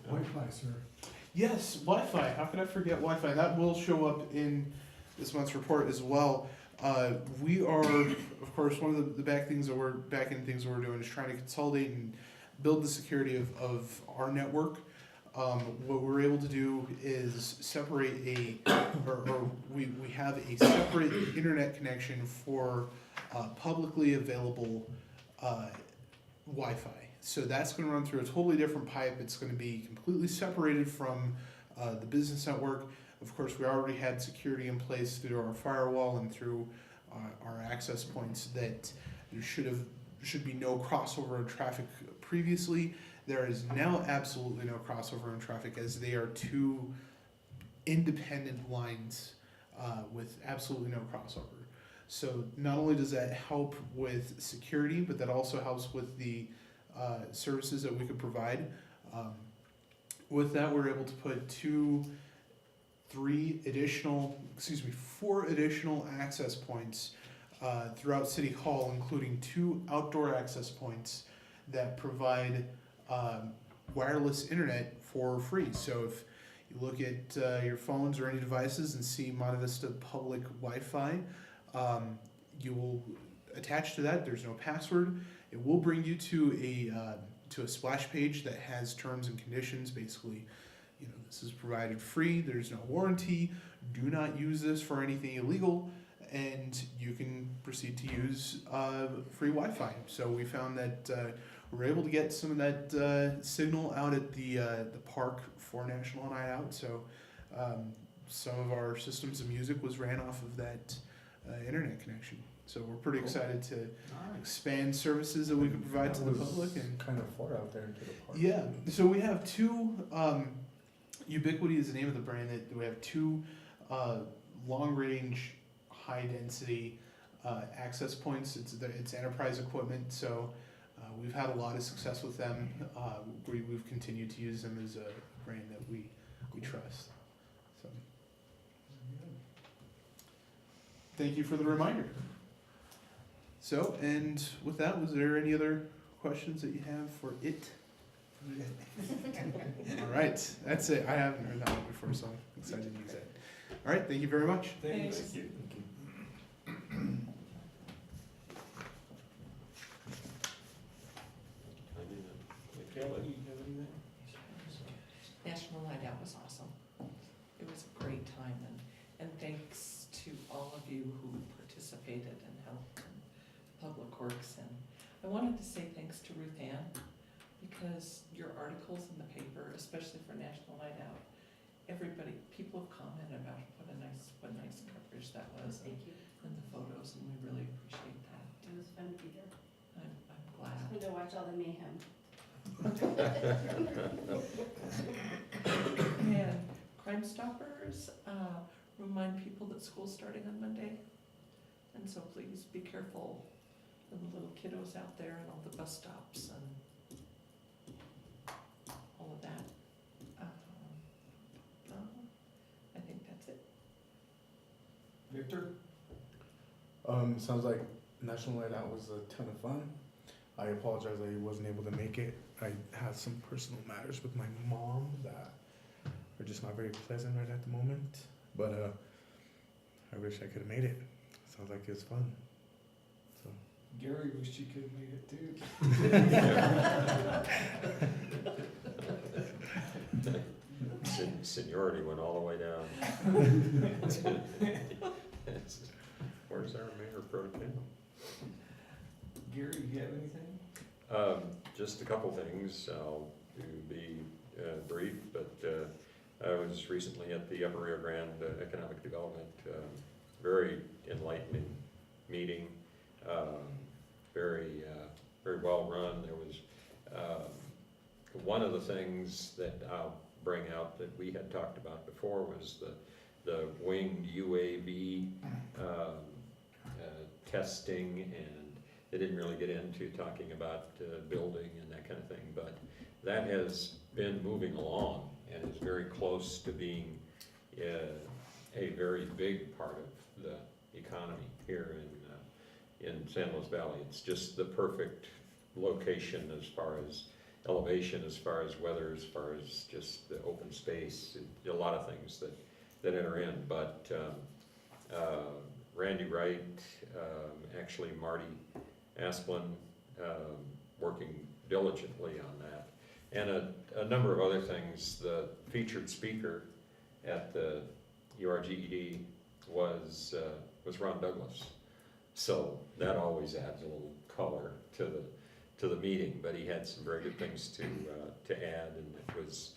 Wi-Fi, sir. Yes, Wi-Fi. How could I forget Wi-Fi? That will show up in this month's report as well. We are, of course, one of the back end things that we're doing is trying to consolidate and build the security of our network. What we're able to do is separate we have a separate internet connection for publicly available Wi-Fi. So that's going to run through a totally different pipe. It's going to be completely separated from the business network. Of course, we already had security in place through our firewall and through our access points that there should be no crossover in traffic previously. There is now absolutely no crossover in traffic, as they are two independent lines with absolutely no crossover. So not only does that help with security, but that also helps with the services that we could provide. With that, we're able to put 4 additional access points throughout City Hall, including 2 outdoor access points that provide wireless internet for free. So if you look at your phones or any devices and see Monte Vista public Wi-Fi, you will attach to that. There's no password. It will bring you to a splash page that has terms and conditions. Basically, this is provided free. There's no warranty. Do not use this for anything illegal, and you can proceed to use free Wi-Fi. So we found that we're able to get some of that signal out at the park for National Night Out. So some of our systems of music was ran off of that internet connection. So we're pretty excited to expand services that we can provide to the public. And kind of far out there into the park. Yeah, so we have 2. Ubiquity is the name of the brand. That we have 2 long-range, high-density access points. It's enterprise equipment, so we've had a lot of success with them. We've continued to use them as a brand that we trust. So, thank you for the reminder. So, and with that, was there any other questions that you have for it? All right, that's it. I haven't heard that one before, so I'm excited to use that. All right, thank you very much. Thanks. Thank you. Michaela, do you have anything? National Night Out was awesome. It was a great time, and thanks to all of you who participated and helped in Public Works. And I wanted to say thanks to Ruth Ann, because your articles in the paper, especially for National Night Out, people have commented about what nice coverage that was. Thank you. And the photos, and we really appreciate that. It was fun to be there. I'm It's glad. fun to watch all the mayhem. And Crime Stoppers remind people that school's starting on Monday. And so please be careful of the little kiddos out there and all the bus stops and all of that. I think that's it. Victor? Sounds like National Night Out was a ton of fun. I apologize I wasn't able to make it. I had some personal matters with my mom that are just not very pleasant right at the moment. But I wish I could have made it. Sounds like it was fun. So Gary wished he could have made it too. Seniority went all the way down. Where's our mayor pro tem? Gary, you have anything? Just a couple things. I'll be brief, but I was recently at the Upper Rio Grande Economic Development, very enlightening meeting, very well run. There was one of the things that I'll bring out that we had talked about before was the winged UAV testing, and they didn't really get into talking about building and that kind of thing, but that has been moving along and is very close to being a very big part of the economy here in San Luis Valley. It's just the perfect location as far as elevation, as far as weather, as far as just the open space, a lot of things that enter in. But Randy Wright, actually Marty Asplin, working diligently on that, and a number of other things. The featured speaker at the URGED was Ron Douglas, so that always adds a little color to the meeting. But he had some very good things to add, and it was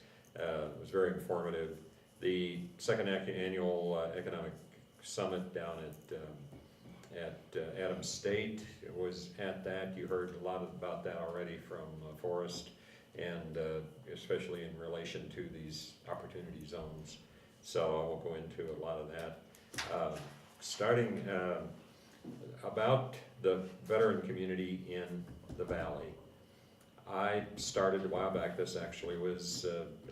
very informative. The second annual economic summit down at Adams State was at that. You heard a lot about that already from Forrest, and especially in relation to these opportunity zones. So I won't go into a lot of that. Starting about the veteran community in the valley. I started a while back, this actually was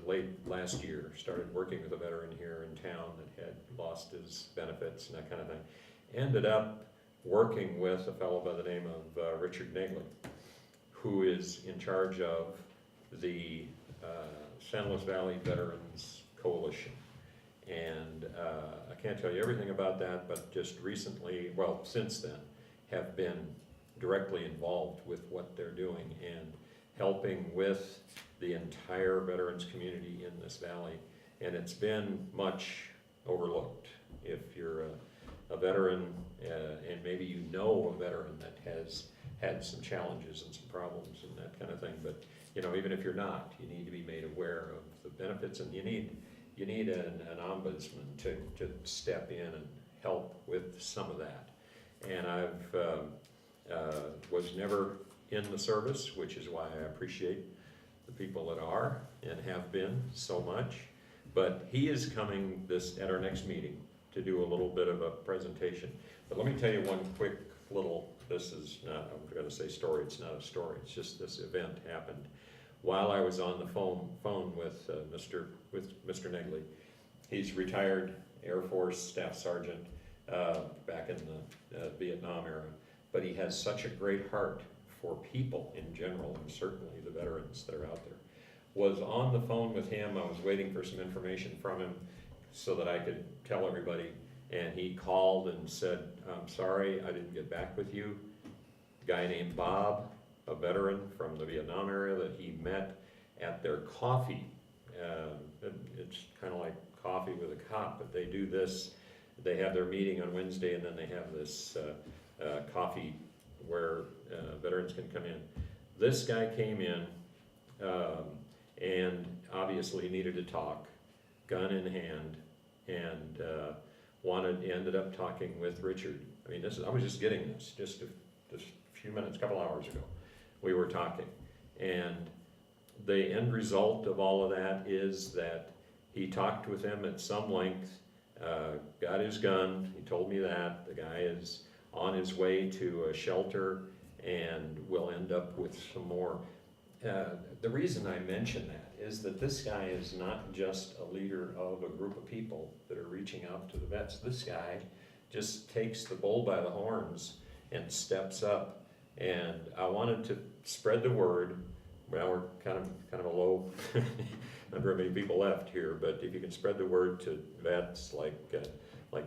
late last year, started working with a veteran here in town that had lost his benefits and that kind of thing. Ended up working with a fellow by the name of Richard Nagley, who is in charge of the San Luis Valley Veterans Coalition. And I can't tell you everything about that, but just recently, well, since then, have been directly involved with what they're doing and helping with the entire veterans community in this valley. And it's been much overlooked. If you're a veteran and maybe you know a veteran that has had some challenges and some problems and that kind of thing, but you know, even if you're not, you need to be made aware of the benefits, and you need an ombudsman to step in and help with some of that. And I've was never in the service, which is why I appreciate the people that are and have been so much. But he is coming at our next meeting to do a little bit of a presentation. But let me tell you one quick little, this is not, I'm going to say story, it's not a story, it's just this event happened while I was on the phone with Mr. Negley. He's retired Air Force Staff Sergeant back in the Vietnam era, but he has such a great heart for people in general, and certainly the veterans that are out there. Was on the phone with him, I was waiting for some information from him so that I could tell everybody, and he called and said, "I'm sorry, I didn't get back with you." A guy named Bob, a veteran from the Vietnam area that he met at their coffee. It's kind of like coffee with a cop, but they do this. They have their meeting on Wednesday, and then they have this coffee where veterans can come in. This guy came in and obviously needed to talk, gun in hand, and ended up talking with Richard. I mean, I was just getting this just a few minutes, a couple hours ago. We were talking, and the end result of all of that is that he talked with him at some length, got his gun, he told me that. The guy is on his way to a shelter and will end up with some more. The reason I mention that is that this guy is not just a leader of a group of people that are reaching out to the vets. This guy just takes the bull by the horns and steps up. And I wanted to spread the word. Well, we're kind of a low, not very many people left here, but if you can spread the word to vets like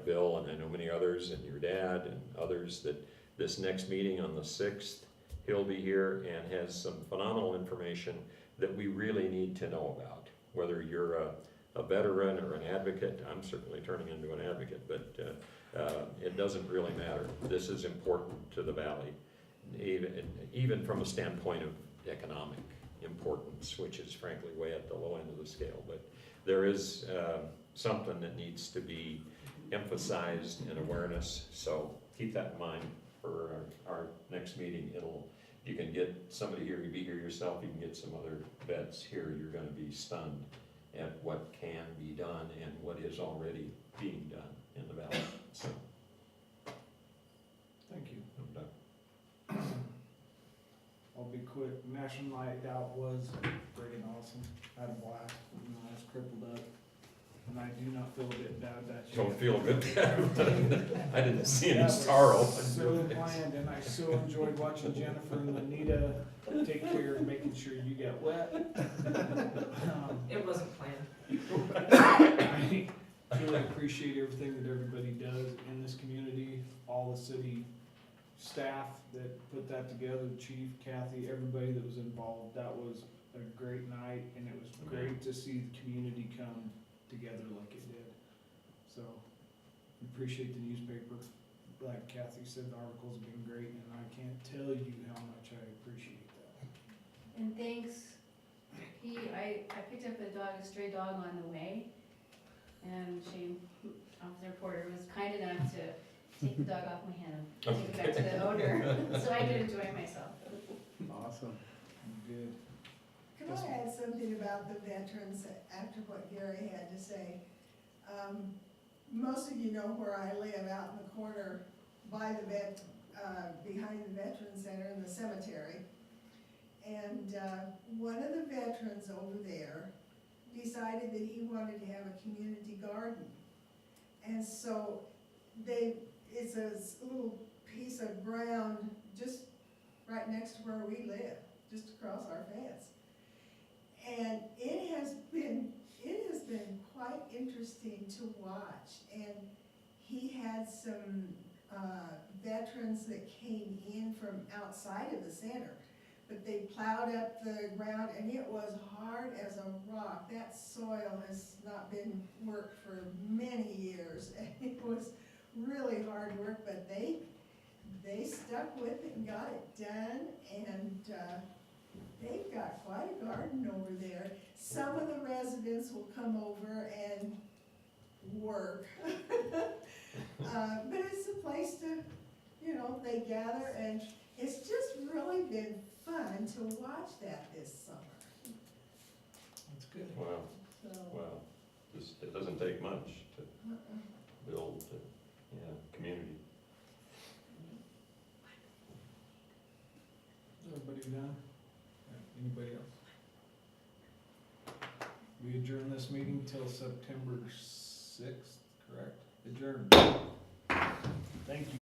Bill and I know many others, and your dad and others, that this next meeting on the 6th, he'll be here and has some phenomenal information that we really need to know about. Whether you're a veteran or an advocate, I'm certainly turning into an advocate, but it doesn't really matter. This is important to the valley, even from a standpoint of economic importance, which is frankly way at the low end of the scale. But there is something that needs to be emphasized in awareness, so keep that in mind for our next meeting. You can get somebody here, you be here yourself, you can get some other vets here. You're going to be stunned at what can be done and what is already being done in the valley. So, Thank you. no doubt. I'll be quick. National Night Out was friggin' awesome. I had a blast. I was crippled up. And I do not feel a bit bad that you. Don't feel good. I didn't see any That was sorrow. so planned, and I so enjoyed watching Jennifer and Anita take care of making sure you get wet. It wasn't planned. I really appreciate everything that everybody does in this community, all the city staff that put that together, the chief, Kathy, everybody that was involved. That was a great night, and it was great to see the community come together like it did. So, appreciate the newspaper. Like Kathy said, the articles have been great, and I can't tell you how much I appreciate that. And thanks, I picked up a stray dog on the way, and Shane, Officer Porter, was kind enough to take the dog off my hand and take it back to the owner, so I did enjoy myself. Awesome. Good. Could I add something about the veterans after what Gary had to say? Most of you know where I live, out in the corner by the behind the Veterans Center in the cemetery. And one of the veterans over there decided that he wanted to have a community garden. And so it's a little piece of ground just right next to where we live, just across our fence. And it has been quite interesting to watch. And he had some veterans that came in from outside of the center, but they plowed up the ground and it was hard as a rock. That soil has not been worked for many years. And it was really hard work, but they stuck with it and got it done, and they've got quite a garden over there. Some of the residents will come over and work. But it's a place to, you know, they gather, and it's just really been fun to watch that this summer. That's good. Wow, So, wow. It doesn't take much to build, community. Everybody done? Anybody else? We adjourn this meeting till September 6th, correct? Adjourned. Thank you.